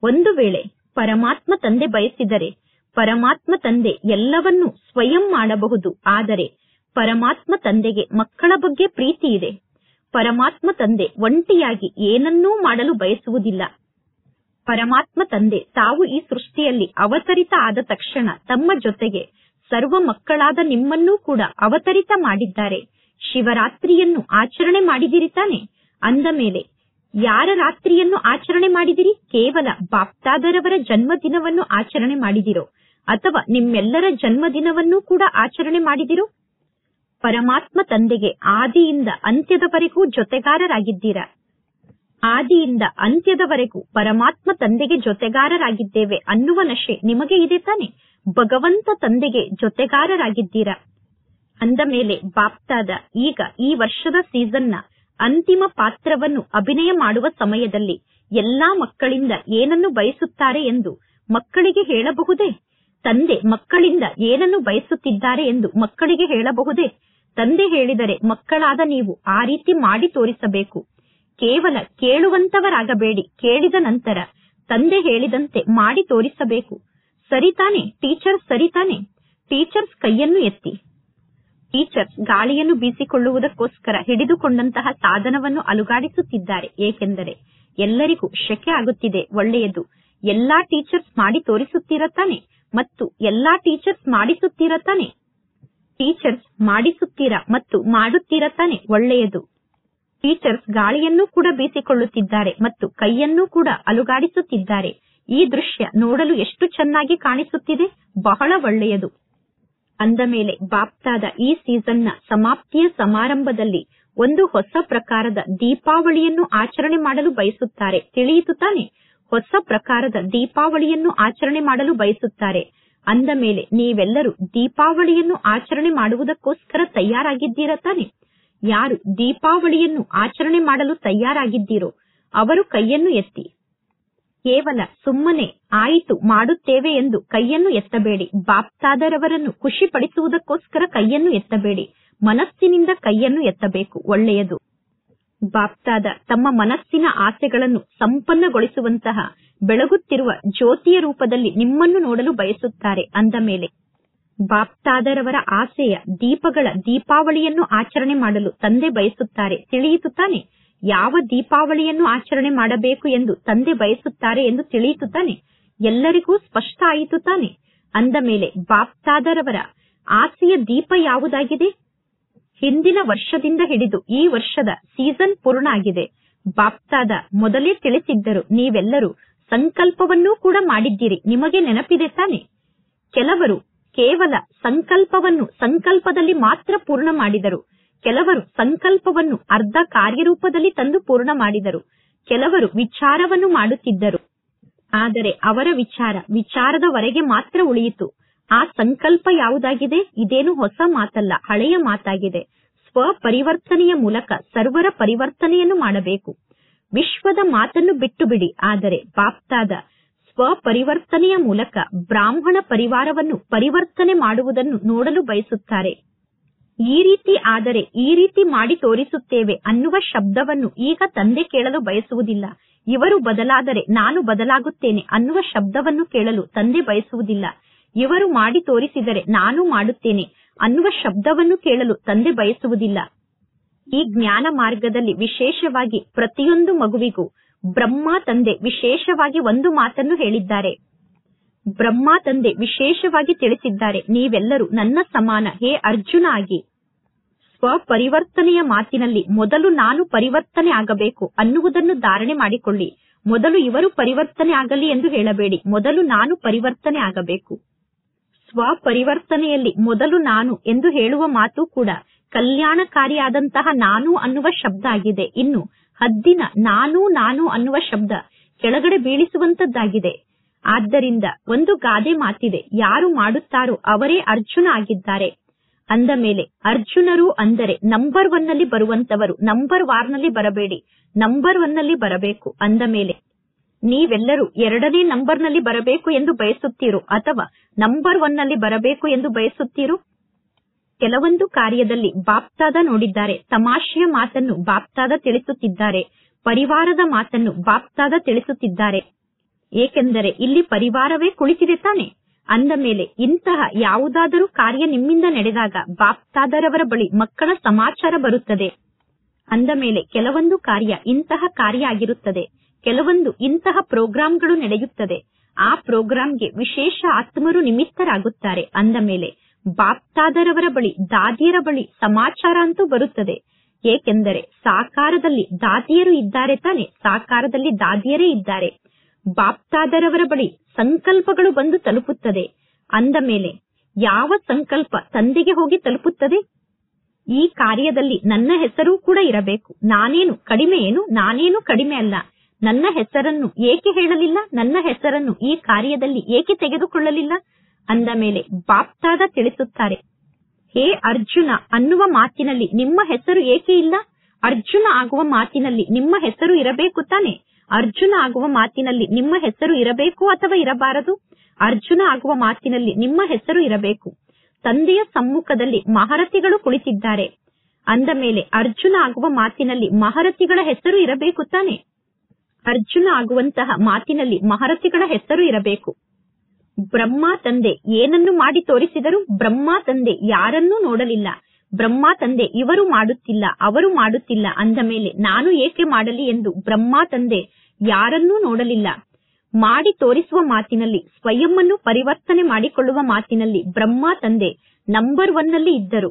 ಒಂದು ವೇಳೆ ಪರಮಾತ್ಮ ತಂದೆ ಬಯಸಿದರೆ ಪರಮಾತ್ಮ ತಂದೆ ಎಲ್ಲವನ್ನೂ ಸ್ವಯಂ ಮಾಡಬಹುದು, ಆದರೆ ಪರಮಾತ್ಮ ತಂದೆಗೆ ಮಕ್ಕಳ ಬಗ್ಗೆ ಪ್ರೀತಿ ಇದೆ. ಪರಮಾತ್ಮ ತಂದೆ ಒಂಟಿಯಾಗಿ ಏನನ್ನೂ ಮಾಡಲು ಬಯಸುವುದಿಲ್ಲ. ಪರಮಾತ್ಮ ತಂದೆ ತಾವು ಈ ಸೃಷ್ಟಿಯಲ್ಲಿ ಅವತರಿತ ಆದ ತಕ್ಷಣ ತಮ್ಮ ಜೊತೆಗೆ ಸರ್ವ ಮಕ್ಕಳಾದ ನಿಮ್ಮನ್ನೂ ಕೂಡ ಅವತರಿತ ಮಾಡಿದ್ದಾರೆ. ಶಿವರಾತ್ರಿಯನ್ನು ಆಚರಣೆ ಮಾಡಿದಿರಿ ತಾನೆ? ಅಂದ ಮೇಲೆ ಯಾರ ರಾತ್ರಿಯನ್ನು ಆಚರಣೆ ಮಾಡಿದಿರಿ? ಕೇವಲ ಬಾಪ್ತಾದರವರ ಜನ್ಮದಿನವನ್ನು ಆಚರಣೆ ಮಾಡಿದಿರೋ ಅಥವಾ ನಿಮ್ಮೆಲ್ಲರ ಜನ್ಮದಿನವನ್ನೂ ಕೂಡ ಆಚರಣೆ ಮಾಡಿದಿರೋ? ಪರಮಾತ್ಮ ತಂದೆಗೆ ಆದಿಯಿಂದ ಅಂತ್ಯದವರೆಗೂ ಜೊತೆಗಾರರಾಗಿದ್ದೀರಾ. ಆದಿಯಿಂದ ಅಂತ್ಯದವರೆಗೂ ಪರಮಾತ್ಮ ತಂದೆಗೆ ಜೊತೆಗಾರರಾಗಿದ್ದೇವೆ ಅನ್ನುವ ನಶೆ ನಿಮಗೆ ಇದೆ ತಾನೆ? ಭಗವಂತ ತಂದೆಗೆ ಜೊತೆಗಾರರಾಗಿದ್ದೀರಾ. ಅಂದ ಮೇಲೆ ಬಾಪ್ತಾದ ಈಗ ಈ ವರ್ಷದ ಸೀಸನ್ನ ಅಂತಿಮ ಪಾತ್ರವನ್ನು ಅಭಿನಯ ಮಾಡುವ ಸಮಯದಲ್ಲಿ ಎಲ್ಲಾ ಮಕ್ಕಳಿಂದ ಏನನ್ನು ಬಯಸುತ್ತಾರೆ ಎಂದು ಮಕ್ಕಳಿಗೆ ಹೇಳಬಹುದೇ? ತಂದೆ ಮಕ್ಕಳಿಂದ ಏನನ್ನು ಬಯಸುತ್ತಿದ್ದಾರೆ ಎಂದು ಮಕ್ಕಳಿಗೆ ಹೇಳಬಹುದೇ? ತಂದೆ ಹೇಳಿದರೆ ಮಕ್ಕಳಾದ ನೀವು ಆ ರೀತಿ ಮಾಡಿ ತೋರಿಸಬೇಕು. ಕೇವಲ ಕೇಳುವಂತವರಾಗಬೇಡಿ, ಕೇಳಿದ ನಂತರ ತಂದೆ ಹೇಳಿದಂತೆ ಮಾಡಿ ತೋರಿಸಬೇಕು. ಸರಿತಾನೆ ಟೀಚರ್? ಸರಿತಾನೆ? ಟೀಚರ್ಸ್ ಕೈಯನ್ನು ಎತ್ತಿ. ಟೀಚರ್ಸ್ ಗಾಳಿಯನ್ನು ಬೀಸಿಕೊಳ್ಳುವುದಕ್ಕೋಸ್ಕರ ಹಿಡಿದುಕೊಂಡಂತಹ ಸಾಧನವನ್ನು ಅಲುಗಾಡಿಸುತ್ತಿದ್ದಾರೆ, ಏಕೆಂದರೆ ಎಲ್ಲರಿಗೂ ಶೆಕೆ ಆಗುತ್ತಿದೆ. ಒಳ್ಳೆಯದು. ಎಲ್ಲಾ ಟೀಚರ್ಸ್ ಮಾಡಿ ತೋರಿಸುತ್ತೀರತ್ತಾನೆ ಮತ್ತು ಎಲ್ಲಾ ಟೀಚರ್ಸ್ ಮಾಡಿಸುತ್ತೀರತ್ತಾನೆ? ಟೀಚರ್ಸ್ ಮಾಡಿಸುತ್ತೀರಾ ಮತ್ತು ಮಾಡುತ್ತೀರತ್ತಾನೆ? ಒಳ್ಳೆಯದು. ಟೀಚರ್ಸ್ ಗಾಳಿಯನ್ನು ಕೂಡ ಬೀಸಿಕೊಳ್ಳುತ್ತಿದ್ದಾರೆ ಮತ್ತು ಕೈಯನ್ನೂ ಕೂಡ ಅಲುಗಾಡಿಸುತ್ತಿದ್ದಾರೆ. ಈ ದೃಶ್ಯ ನೋಡಲು ಎಷ್ಟು ಚೆನ್ನಾಗಿ ಕಾಣಿಸುತ್ತಿದೆ. ಬಹಳ ಒಳ್ಳೆಯದು. ಅಂದ ಮೇಲೆ ಬಾಪ್ತಾದ ಈ ಸೀಸನ್ನ ಸಮಾಪ್ತಿಯ ಸಮಾರಂಭದಲ್ಲಿ ಒಂದು ಹೊಸ ಪ್ರಕಾರದ ದೀಪಾವಳಿಯನ್ನು ಆಚರಣೆ ಮಾಡಲು ಬಯಸುತ್ತಾರೆ. ತಿಳಿಯಿತು ತಾನೆ? ಹೊಸ ಪ್ರಕಾರದ ದೀಪಾವಳಿಯನ್ನು ಆಚರಣೆ ಮಾಡಲು ಬಯಸುತ್ತಾರೆ. ಅಂದ ಮೇಲೆ ನೀವೆಲ್ಲರೂ ದೀಪಾವಳಿಯನ್ನು ಆಚರಣೆ ಮಾಡುವುದಕ್ಕೋಸ್ಕರ ತಯಾರಾಗಿದ್ದೀರಾ ತಾನೆ? ಯಾರು ದೀಪಾವಳಿಯನ್ನು ಆಚರಣೆ ಮಾಡಲು ತಯಾರಾಗಿದ್ದೀರೋ ಅವರು ಕೈಯನ್ನು ಎತ್ತಿ. ಕೇವಲ ಸುಮ್ಮನೆ ಆಯಿತು ಮಾಡುತ್ತೇವೆ ಎಂದು ಕೈಯನ್ನು ಎತ್ತಬೇಡಿ. ಬಾಪ್ತಾದರವರನ್ನು ಖುಷಿಪಡಿಸುವುದಕ್ಕೋಸ್ಕರ ಕೈಯನ್ನು ಎತ್ತಬೇಡಿ. ಮನಸ್ಸಿನಿಂದ ಕೈಯನ್ನು ಎತ್ತಬೇಕು. ಒಳ್ಳೆಯದು. ಬಾಪ್ತಾದ ತಮ್ಮ ಮನಸ್ಸಿನ ಆಸೆಗಳನ್ನು ಸಂಪನ್ನಗೊಳಿಸುವಂತಹ ಬೆಳಗುತ್ತಿರುವ ಜ್ಯೋತಿಯ ರೂಪದಲ್ಲಿ ನಿಮ್ಮನ್ನು ನೋಡಲು ಬಯಸುತ್ತಾರೆ. ಅಂದ ಮೇಲೆ ಬಾಪ್ತಾದರವರ ಆಸೆಯ ದೀಪಗಳ ದೀಪಾವಳಿಯನ್ನು ಆಚರಣೆ ಮಾಡಲು ತಂದೆ ಬಯಸುತ್ತಾರೆ. ತಿಳಿಯಿತು ತಾನೆ? ಯಾವ ದೀಪಾವಳಿಯನ್ನು ಆಚರಣೆ ಮಾಡಬೇಕು ಎಂದು ತಂದೆ ಬಯಸುತ್ತಾರೆ ಎಂದು ತಿಳಿಯಿತು ತಾನೆ? ಎಲ್ಲರಿಗೂ ಸ್ಪಷ್ಟ ಆಯಿತು ತಾನೆ? ಅಂದ ಮೇಲೆ ಬಾಪ್ತಾದರವರ ಆಸೆಯ ದೀಪ ಯಾವುದಾಗಿದೆ? ಹಿಂದಿನ ವರ್ಷದಿಂದ ಹಿಡಿದು ಈ ವರ್ಷದ ಸೀಸನ್ ಪೂರ್ಣ ಆಗಿದೆ. ಬಾಪ್ತಾದ ಮೊದಲೇ ತಿಳಿಸಿದ್ದರು. ನೀವೆಲ್ಲರೂ ಸಂಕಲ್ಪವನ್ನೂ ಕೂಡ ಮಾಡಿದ್ದೀರಿ. ನಿಮಗೆ ನೆನಪಿದೆ ತಾನೆ? ಕೆಲವರು ಕೇವಲ ಸಂಕಲ್ಪವನ್ನು ಸಂಕಲ್ಪದಲ್ಲಿ ಮಾತ್ರ ಪೂರ್ಣ ಮಾಡಿದರು. ಕೆಲವರು ಸಂಕಲ್ಪವನ್ನು ಅರ್ಧ ಕಾರ್ಯರೂಪದಲ್ಲಿ ತಂದು ಪೂರ್ಣ ಮಾಡಿದರು. ಕೆಲವರು ವಿಚಾರವನ್ನು ಮಾಡುತ್ತಿದ್ದರು. ಆದರೆ ಅವರ ವಿಚಾರದವರೆಗೆ ಮಾತ್ರ ಉಳಿಯಿತು. ಆ ಸಂಕಲ್ಪ ಯಾವುದಾಗಿದೆ? ಇದೇನು ಹೊಸ ಮಾತಲ್ಲ, ಹಳೆಯ ಮಾತಾಗಿದೆ. ಸ್ವಪರಿವರ್ತನೆಯ ಮೂಲಕ ಸರ್ವರ ಪರಿವರ್ತನೆಯನ್ನು ಮಾಡಬೇಕು. ವಿಶ್ವದ ಮಾತನ್ನು ಬಿಟ್ಟು ಬಿಡಿ. ಆದರೆ ಬಾಪ್ತಾದ ಸ್ವಪರಿವರ್ತನೆಯ ಮೂಲಕ ಬ್ರಾಹ್ಮಣ ಪರಿವಾರವನ್ನು ಪರಿವರ್ತನೆ ಮಾಡುವುದನ್ನು ನೋಡಲು ಬಯಸುತ್ತಾರೆ. ಈ ರೀತಿ ಆದರೆ ಈ ರೀತಿ ಮಾಡಿ ತೋರಿಸುತ್ತೇವೆ ಅನ್ನುವ ಶಬ್ದವನ್ನು ಈಗ ತಂದೆ ಕೇಳಲು ಬಯಸುವುದಿಲ್ಲ. ಇವರು ಬದಲಾದರೆ ನಾನು ಬದಲಾಗುತ್ತೇನೆ ಅನ್ನುವ ಶಬ್ದವನ್ನು ಕೇಳಲು ತಂದೆ ಬಯಸುವುದಿಲ್ಲ. ಇವರು ಮಾಡಿ ತೋರಿಸಿದರೆ ನಾನು ಮಾಡುತ್ತೇನೆ ಅನ್ನುವ ಶಬ್ದವನ್ನು ಕೇಳಲು ತಂದೆ ಬಯಸುವುದಿಲ್ಲ. ಈ ಜ್ಞಾನ ಮಾರ್ಗದಲ್ಲಿ ವಿಶೇಷವಾಗಿ ಪ್ರತಿಯೊಂದು ಮಗುವಿಗೂ ಬ್ರಹ್ಮ ತಂದೆ ವಿಶೇಷವಾಗಿ ಒಂದು ಮಾತನ್ನು ಹೇಳಿದ್ದಾರೆ. ಬ್ರಹ್ಮ ತಂದೆ ವಿಶೇಷವಾಗಿ ತಿಳಿಸಿದ್ದಾರೆ, ನೀವೆಲ್ಲರೂ ನನ್ನ ಸಮಾನ ಹೇ ಅರ್ಜುನ ಆಗಿ. ಸ್ವಪರಿವರ್ತನೆಯ ಮಾತಿನಲ್ಲಿ ಮೊದಲು ನಾನು ಪರಿವರ್ತನೆ ಆಗಬೇಕು ಅನ್ನುವುದನ್ನು ಧಾರಣೆ ಮಾಡಿಕೊಳ್ಳಿ. ಮೊದಲು ಇವರು ಪರಿವರ್ತನೆ ಆಗಲಿ ಎಂದು ಹೇಳಬೇಡಿ. ಮೊದಲು ನಾನು ಪರಿವರ್ತನೆ ಆಗಬೇಕು. ಸ್ವಪರಿವರ್ತನೆಯಲ್ಲಿ ಮೊದಲು ನಾನು ಎಂದು ಹೇಳುವ ಮಾತು ಕೂಡ ಕಲ್ಯಾಣಕಾರಿಯಾದಂತಹ ನಾನು ಅನ್ನುವ ಶಬ್ದ ಆಗಿದೆ. ಇನ್ನು ಹದ್ದಿನ ನಾನು ನಾನು ಅನ್ನುವ ಶಬ್ದ ಕೆಳಗಡೆ ಬೀಳಿಸುವಂತದ್ದಾಗಿದೆ. ಆದ್ದರಿಂದ ಒಂದು ಗಾದೆ ಮಾತಿದೆ, ಯಾರು ಮಾಡುತ್ತಾರೋ ಅವರೇ ಅರ್ಜುನ ಆಗಿದ್ದಾರೆ. ಅಂದ ಮೇಲೆ ಅರ್ಜುನರು ಅಂದರೆ ನಂಬರ್ 1 ನಲ್ಲಿ ಬರುವಂತವರು. ನಂಬರ್ 1 ನಲ್ಲಿ ಬರಬೇಡಿ, ನಂಬರ್ 1 ನಲ್ಲಿ ಬರಬೇಕು. ಅಂದ ಮೇಲೆ ನೀವೆಲ್ಲರೂ 2ನೇ ನಂಬರ್ ನಲ್ಲಿ ಬರಬೇಕು ಎಂದು ಬಯಸುತ್ತೀರೋ ಅಥವಾ ನಂಬರ್ 1 ನಲ್ಲಿ ಬರಬೇಕು ಎಂದು ಬಯಸುತ್ತೀರೋ? ಕೆಲವೊಂದು ಕಾರ್ಯದಲ್ಲಿ ಬಾಪ್ತಾದ ನೋಡಿದ್ದಾರೆ. ತಮಾಷೆಯ ಮಾತನ್ನು ಬಾಪ್ತಾದ ತಿಳಿಸುತ್ತಿದ್ದಾರೆ. ಪರಿವಾರದ ಮಾತನ್ನು ಬಾಪ್ತಾದ ತಿಳಿಸುತ್ತಿದ್ದಾರೆ. ಏಕೆಂದರೆ ಇಲ್ಲಿ ಪರಿವಾರವೇ ಕುಳಿತಿದೆ ತಾನೆ. ಅಂದ ಮೇಲೆ ಇಂತಹ ಯಾವುದಾದರೂ ಕಾರ್ಯ ನಿಮ್ಮಿಂದ ನಡೆದಾಗ ಬಾಪ್ತಾದರವರ ಬಳಿ ಮಕ್ಕಳ ಸಮಾಚಾರ ಬರುತ್ತದೆ. ಅಂದ ಮೇಲೆ ಕೆಲವೊಂದು ಕಾರ್ಯ ಇಂತಹ ಕಾರ್ಯ ಆಗಿರುತ್ತದೆ, ಕೆಲವೊಂದು ಇಂತಹ ಪ್ರೋಗ್ರಾಂಗಳು ನಡೆಯುತ್ತದೆ. ಆ ಪ್ರೋಗ್ರಾಂಗೆ ವಿಶೇಷ ಆತ್ಮರು ನಿಮಿತ್ತರಾಗುತ್ತಾರೆ. ಅಂದ ಮೇಲೆ ಬಾಪ್ತಾದರವರ ಬಳಿ ದಾದಿಯರ ಬಳಿ ಸಮಾಚಾರ ಅಂತೂ ಬರುತ್ತದೆ. ಏಕೆಂದರೆ ಸಾಕಾರದಲ್ಲಿ ದಾದಿಯರು ಇದ್ದಾರೆ ತಾನೆ, ಸಾಕಾರದಲ್ಲಿ ದಾದಿಯರೇ ಇದ್ದಾರೆ. ಬಾಪ್ತಾದರವರ ಬಳಿ ಸಂಕಲ್ಪಗಳು ಬಂದು ತಲುಪುತ್ತದೆ. ಅಂದ ಮೇಲೆ ಯಾವ ಸಂಕಲ್ಪ ತಂದೆಗೆ ಹೋಗಿ ತಲುಪುತ್ತದೆ? ಈ ಕಾರ್ಯದಲ್ಲಿ ನನ್ನ ಹೆಸರು ಕೂಡ ಇರಬೇಕು. ನಾನೇನು ಕಡಿಮೆ ಏನು? ನಾನೇನು ಕಡಿಮೆ ಅಲ್ಲ. ನನ್ನ ಹೆಸರನ್ನು ಏಕೆ ಹೇಳಲಿಲ್ಲ? ನನ್ನ ಹೆಸರನ್ನು ಈ ಕಾರ್ಯದಲ್ಲಿ ಏಕೆ ತೆಗೆದುಕೊಳ್ಳಲಿಲ್ಲ? ಅಂದ ಮೇಲೆ ಬಾಪ್ತಾದ ತಿಳಿಸುತ್ತಾರೆ, ಹೇ ಅರ್ಜುನ ಅನ್ನುವ ಮಾತಿನಲ್ಲಿ ನಿಮ್ಮ ಹೆಸರು ಏಕೆ ಇಲ್ಲ? ಅರ್ಜುನ ಆಗುವ ಮಾತಿನಲ್ಲಿ ನಿಮ್ಮ ಹೆಸರು ಇರಬೇಕು ತಾನೆ. ಅರ್ಜುನ ಆಗುವ ಮಾತಿನಲ್ಲಿ ನಿಮ್ಮ ಹೆಸರು ಇರಬೇಕು ಅಥವಾ ಇರಬಾರದು? ಅರ್ಜುನ ಆಗುವ ಮಾತಿನಲ್ಲಿ ನಿಮ್ಮ ಹೆಸರು ಇರಬೇಕು. ತಂದೆಯ ಸಮ್ಮುಖದಲ್ಲಿ ಮಹಾರಥಿಗಳು ಕುಳಿತಿದ್ದಾರೆ. ಅಂದ ಮೇಲೆ ಅರ್ಜುನ ಆಗುವ ಮಾತಿನಲ್ಲಿ ಮಹಾರಥಿಗಳ ಹೆಸರು ಇರಬೇಕು ತಾನೆ. ಅರ್ಜುನ ಆಗುವಂತಹ ಮಾತಿನಲ್ಲಿ ಮಹಾರಥಿಗಳ ಹೆಸರು ಇರಬೇಕು. ಬ್ರಹ್ಮ ತಂದೆ ಏನನ್ನು ಮಾಡಿ ತೋರಿಸಿದರು? ಬ್ರಹ್ಮ ತಂದೆ ಯಾರನ್ನೂ ನೋಡಲಿಲ್ಲ. ಬ್ರಹ್ಮ ತಂದೆ ಇವರು ಮಾಡುತ್ತಿಲ್ಲ, ಅವರು ಮಾಡುತ್ತಿಲ್ಲ, ಅಂದ ಮೇಲೆ ನಾನು ಏಕೆ ಮಾಡಲಿ ಎಂದು ಬ್ರಹ್ಮ ತಂದೆ ಯಾರನ್ನೂ ನೋಡಲಿಲ್ಲ. ಮಾಡಿ ತೋರಿಸುವ ಮಾತಿನಲ್ಲಿ, ಸ್ವಯಂವನ್ನು ಪರಿವರ್ತನೆ ಮಾಡಿಕೊಳ್ಳುವ ಮಾತಿನಲ್ಲಿ ಬ್ರಹ್ಮ ತಂದೆ ನಂಬರ್ 1 ನಲ್ಲಿ ಇದ್ದರು.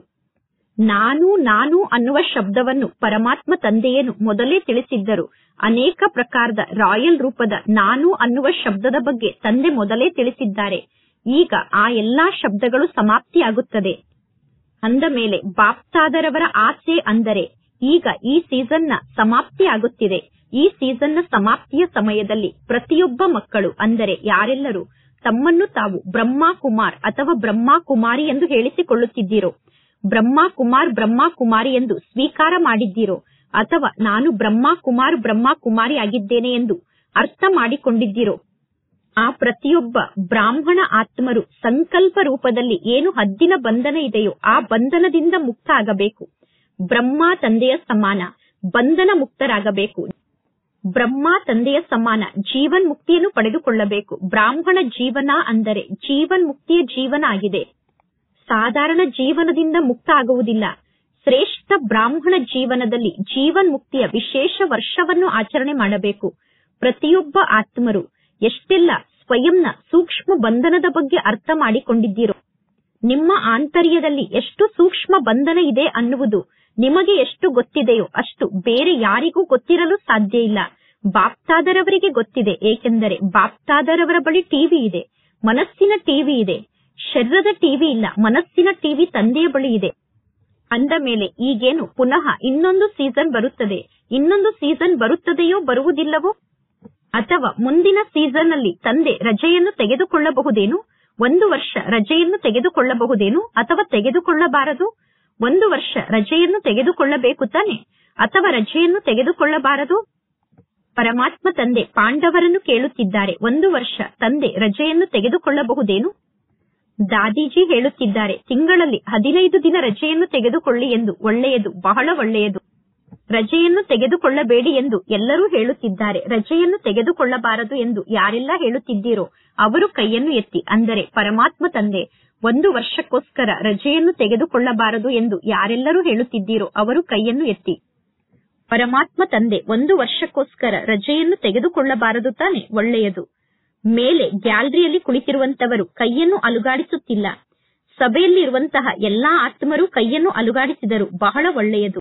ನಾನು ನಾನು ಅನ್ನುವ ಶಬ್ದವನ್ನು ಪರಮಾತ್ಮ ತಂದೆಯೇನು ಮೊದಲೇ ತಿಳಿಸಿದ್ದರು. ಅನೇಕ ಪ್ರಕಾರದ ರಾಯಲ್ ರೂಪದ ನಾನು ಅನ್ನುವ ಶಬ್ದದ ಬಗ್ಗೆ ತಂದೆ ಮೊದಲೇ ತಿಳಿಸಿದ್ದಾರೆ. ಈಗ ಆ ಎಲ್ಲಾ ಶಬ್ದಗಳು ಸಮಾಪ್ತಿಯಾಗುತ್ತದೆ. ಅಂದ ಮೇಲೆ ಬಾಪ್ತಾದರವರ ಆಸೆ ಅಂದರೆ ಈಗ ಈ ಸೀಸನ್ನ ಸಮಾಪ್ತಿಯಾಗುತ್ತಿದೆ. ಈ ಸೀಸನ್ನ ಸಮಾಪ್ತಿಯ ಸಮಯದಲ್ಲಿ ಪ್ರತಿಯೊಬ್ಬ ಮಕ್ಕಳು ಅಂದರೆ ಯಾರೆಲ್ಲರೂ ತಮ್ಮನ್ನು ತಾವು ಬ್ರಹ್ಮ ಕುಮಾರ್ ಅಥವಾ ಬ್ರಹ್ಮ ಕುಮಾರಿ ಎಂದು ಹೇಳಿಸಿಕೊಳ್ಳುತ್ತಿದ್ದೀರೋ, ಬ್ರಹ್ಮ ಕುಮಾರ್ ಬ್ರಹ್ಮ ಕುಮಾರಿ ಎಂದು ಸ್ವೀಕಾರ ಮಾಡಿದ್ದೀರೋ, ಅಥವಾ ನಾನು ಬ್ರಹ್ಮ ಕುಮಾರ್ ಬ್ರಹ್ಮ ಕುಮಾರಿ ಆಗಿದ್ದೇನೆ ಎಂದು ಅರ್ಥ ಮಾಡಿಕೊಂಡಿದ್ದೀರೋ, ಆ ಪ್ರತಿಯೊಬ್ಬ ಬ್ರಾಹ್ಮಣ ಆತ್ಮರು ಸಂಕಲ್ಪ ರೂಪದಲ್ಲಿ ಏನು ಹದ್ದಿನ ಬಂಧನ ಇದೆಯೋ ಆ ಬಂಧನದಿಂದ ಮುಕ್ತ ಆಗಬೇಕು. ಬ್ರಹ್ಮ ತಂದೆಯ ಸಮಾನ ಬಂಧನ ಮುಕ್ತರಾಗಬೇಕು. ಬ್ರಹ್ಮ ತಂದೆಯ ಸಮಾನ ಜೀವನ್ ಮುಕ್ತಿಯನ್ನು ಪಡೆದುಕೊಳ್ಳಬೇಕು. ಬ್ರಾಹ್ಮಣ ಜೀವನ ಅಂದರೆ ಜೀವನ್ ಮುಕ್ತಿಯ ಜೀವನ ಆಗಿದೆ. ಸಾಧಾರಣ ಜೀವನದಿಂದ ಮುಕ್ತ ಆಗುವುದಿಲ್ಲ. ಶ್ರೇಷ್ಠ ಬ್ರಾಹ್ಮಣ ಜೀವನದಲ್ಲಿ ಜೀವನ್ ಮುಕ್ತಿಯ ವಿಶೇಷ ವರ್ಷವನ್ನು ಆಚರಣೆ ಮಾಡಬೇಕು. ಪ್ರತಿಯೊಬ್ಬ ಆತ್ಮರು ಎಷ್ಟೆಲ್ಲ ಸ್ವಯಂನ ಸೂಕ್ಷ್ಮ ಬಂಧನದ ಬಗ್ಗೆ ಅರ್ಥ ಮಾಡಿಕೊಂಡಿದ್ದೀರೋ, ನಿಮ್ಮ ಆಂತರ್ಯದಲ್ಲಿ ಎಷ್ಟು ಸೂಕ್ಷ್ಮ ಬಂಧನ ಇದೆ ಅನ್ನುವುದು ನಿಮಗೆ ಎಷ್ಟು ಗೊತ್ತಿದೆಯೋ ಅಷ್ಟು ಬೇರೆ ಯಾರಿಗೂ ಗೊತ್ತಿರಲು ಸಾಧ್ಯ ಇಲ್ಲ. ಬಾಪ್ತಾದರವರಿಗೆ ಗೊತ್ತಿದೆ. ಏಕೆಂದರೆ ಬಾಪ್ತಾದರವರ ಬಳಿ ಟಿವಿ ಇದೆ, ಮನಸ್ಸಿನ ಟಿವಿ ಇದೆ. ಶರೀರದ ಟಿವಿ ಇಲ್ಲ, ಮನಸ್ಸಿನ ಟಿವಿ ತಂದೆಯ ಬಳಿ ಇದೆ. ಅಂದ ಮೇಲೆ ಈಗೇನು ಪುನಃ ಇನ್ನೊಂದು ಸೀಸನ್ ಬರುತ್ತದೆ. ಇನ್ನೊಂದು ಸೀಸನ್ ಬರುತ್ತದೆಯೋ ಬರುವುದಿಲ್ಲವೋ, ಅಥವಾ ಮುಂದಿನ ಸೀಸನ್ ಅಲ್ಲಿ ತಂದೆ ರಜೆಯನ್ನು ತೆಗೆದುಕೊಳ್ಳಬಹುದೇನು? 1 ವರ್ಷ ರಜೆಯನ್ನು ತೆಗೆದುಕೊಳ್ಳಬಹುದೇನು ಅಥವಾ ತೆಗೆದುಕೊಳ್ಳಬಾರದು? 1 ವರ್ಷ ರಜೆಯನ್ನು ತೆಗೆದುಕೊಳ್ಳಬೇಕು ತಾನೆ, ಅಥವಾ ರಜೆಯನ್ನು ತೆಗೆದುಕೊಳ್ಳಬಾರದು? ಪರಮಾತ್ಮ ತಂದೆ ಪಾಂಡವರನ್ನು ಕೇಳುತ್ತಿದ್ದಾರೆ, 1 ವರ್ಷ ತಂದೆ ರಜೆಯನ್ನು ತೆಗೆದುಕೊಳ್ಳಬಹುದೇನು? ದಾದೀಜಿ ಹೇಳುತ್ತಿದ್ದಾರೆ, ತಿಂಗಳಲ್ಲಿ 15 ದಿನ ರಜೆಯನ್ನು ತೆಗೆದುಕೊಳ್ಳಿ ಎಂದು. ಒಳ್ಳೆಯದು, ಬಹಳ ಒಳ್ಳೆಯದು. ರಜೆಯನ್ನು ತೆಗೆದುಕೊಳ್ಳಬೇಡಿ ಎಂದು ಎಲ್ಲರೂ ಹೇಳುತ್ತಿದ್ದಾರೆ. ರಜೆಯನ್ನು ತೆಗೆದುಕೊಳ್ಳಬಾರದು ಎಂದು ಯಾರೆಲ್ಲ ಹೇಳುತ್ತಿದ್ದೀರೋ ಅವರು ಕೈಯನ್ನು ಎತ್ತಿ. ಅಂದರೆ ಪರಮಾತ್ಮ ತಂದೆ 1 ವರ್ಷಕ್ಕೋಸ್ಕರ ರಜೆಯನ್ನು ತೆಗೆದುಕೊಳ್ಳಬಾರದು ಎಂದು ಯಾರೆಲ್ಲರೂ ಹೇಳುತ್ತಿದ್ದೀರೋ ಅವರು ಕೈಯನ್ನು ಎತ್ತಿ. ಪರಮಾತ್ಮ ತಂದೆ 1 ವರ್ಷಕ್ಕೋಸ್ಕರ ರಜೆಯನ್ನು ತೆಗೆದುಕೊಳ್ಳಬಾರದು ತಾನೆ, ಒಳ್ಳೆಯದು. ಮೇಲೆ ಗ್ಯಾಲರಿಯಲ್ಲಿ ಕುಳಿತಿರುವಂತವರು ಕೈಯನ್ನು ಅಲುಗಾಡಿಸುತ್ತಿಲ್ಲ. ಸಭೆಯಲ್ಲಿ ಇರುವಂತಹ ಎಲ್ಲಾ ಆತ್ಮರು ಕೈಯನ್ನು ಅಲುಗಾಡಿಸಿದರು, ಬಹಳ ಒಳ್ಳೆಯದು.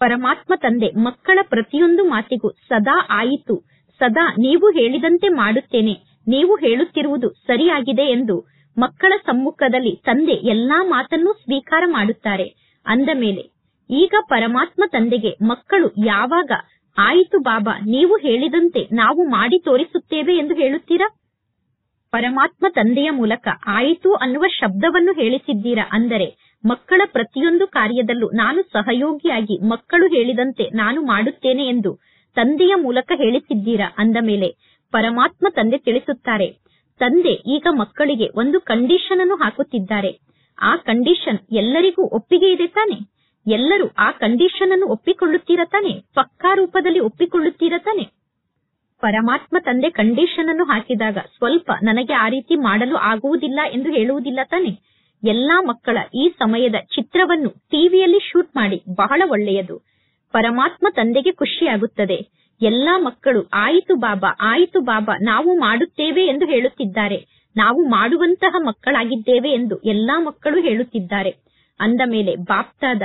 ಪರಮಾತ್ಮ ತಂದೆ ಮಕ್ಕಳ ಪ್ರತಿಯೊಂದು ಮಾತಿಗೂ ಸದಾ ಆಯಿತು, ಸದಾ ನೀವು ಹೇಳಿದಂತೆ ಮಾಡುತ್ತೇನೆ, ನೀವು ಹೇಳುತ್ತಿರುವುದು ಸರಿಯಾಗಿದೆ ಎಂದು ಮಕ್ಕಳ ಸಮ್ಮುಖದಲ್ಲಿ ತಂದೆ ಎಲ್ಲಾ ಮಾತನ್ನು ಸ್ವೀಕಾರ ಮಾಡುತ್ತಾರೆ. ಅಂದ ಮೇಲೆ ಈಗ ಪರಮಾತ್ಮ ತಂದೆಗೆ ಮಕ್ಕಳು ಯಾವಾಗ ಆಯಿತು ಬಾಬಾ, ನೀವು ಹೇಳಿದಂತೆ ನಾವು ಮಾಡಿ ತೋರಿಸುತ್ತೇವೆ ಎಂದು ಹೇಳುತ್ತೀರಾ? ಪರಮಾತ್ಮ ತಂದೆಯ ಮೂಲಕ ಆಯಿತು ಅನ್ನುವ ಶಬ್ದವನ್ನು ಹೇಳಿಸಿದ್ದೀರಾ. ಅಂದರೆ ಮಕ್ಕಳ ಪ್ರತಿಯೊಂದು ಕಾರ್ಯದಲ್ಲೂ ನಾನು ಸಹಯೋಗಿಯಾಗಿ ಮಕ್ಕಳು ಹೇಳಿದಂತೆ ನಾನು ಮಾಡುತ್ತೇನೆ ಎಂದು ತಂದೆಯ ಮೂಲಕ ಹೇಳಿಸಿದ್ದೀರಾ. ಅಂದ ಮೇಲೆ ಪರಮಾತ್ಮ ತಂದೆ ತಿಳಿಸುತ್ತಾರೆ, ತಂದೆ ಈಗ ಮಕ್ಕಳಿಗೆ ಒಂದು ಕಂಡೀಷನ್ ಅನ್ನು ಹಾಕುತ್ತಿದ್ದಾರೆ. ಆ ಕಂಡೀಷನ್ ಎಲ್ಲರಿಗೂ ಒಪ್ಪಿಗೆ ಇದೆ ತಾನೆ? ಎಲ್ಲರೂ ಆ ಕಂಡೀಷನ್ ಅನ್ನು ಒಪ್ಪಿಕೊಳ್ಳುತ್ತೀರಾ ತಾನೆ? ಪಕ್ಕಾ ರೂಪದಲ್ಲಿ ಒಪ್ಪಿಕೊಳ್ಳುತ್ತೀರಾ ತಾನೆ? ಪರಮಾತ್ಮ ತಂದೆ ಕಂಡೀಷನ್ ಅನ್ನು ಹಾಕಿದಾಗ ಸ್ವಲ್ಪ ನನಗೆ ಆ ರೀತಿ ಮಾಡಲು ಆಗುವುದಿಲ್ಲ ಎಂದು ಹೇಳುವುದಿಲ್ಲ ತಾನೆ? ಎಲ್ಲಾ ಮಕ್ಕಳ ಈ ಸಮಯದ ಚಿತ್ರವನ್ನು ಟಿವಿಯಲ್ಲಿ ಶೂಟ್ ಮಾಡಿ, ಬಹಳ ಒಳ್ಳೆಯದು. ಪರಮಾತ್ಮ ತಂದೆಗೆ ಖುಷಿಯಾಗುತ್ತದೆ. ಎಲ್ಲಾ ಮಕ್ಕಳು ಆಯಿತು ಬಾಬಾ, ಆಯಿತು ಬಾಬಾ, ನಾವು ಮಾಡುತ್ತೇವೆ ಎಂದು ಹೇಳುತ್ತಿದ್ದಾರೆ. ನಾವು ಮಾಡುವಂತಹ ಮಕ್ಕಳಾಗಿದ್ದೇವೆ ಎಂದು ಎಲ್ಲಾ ಮಕ್ಕಳು ಹೇಳುತ್ತಿದ್ದಾರೆ. ಅಂದ ಮೇಲೆ ಬಾಪ್ತಾದ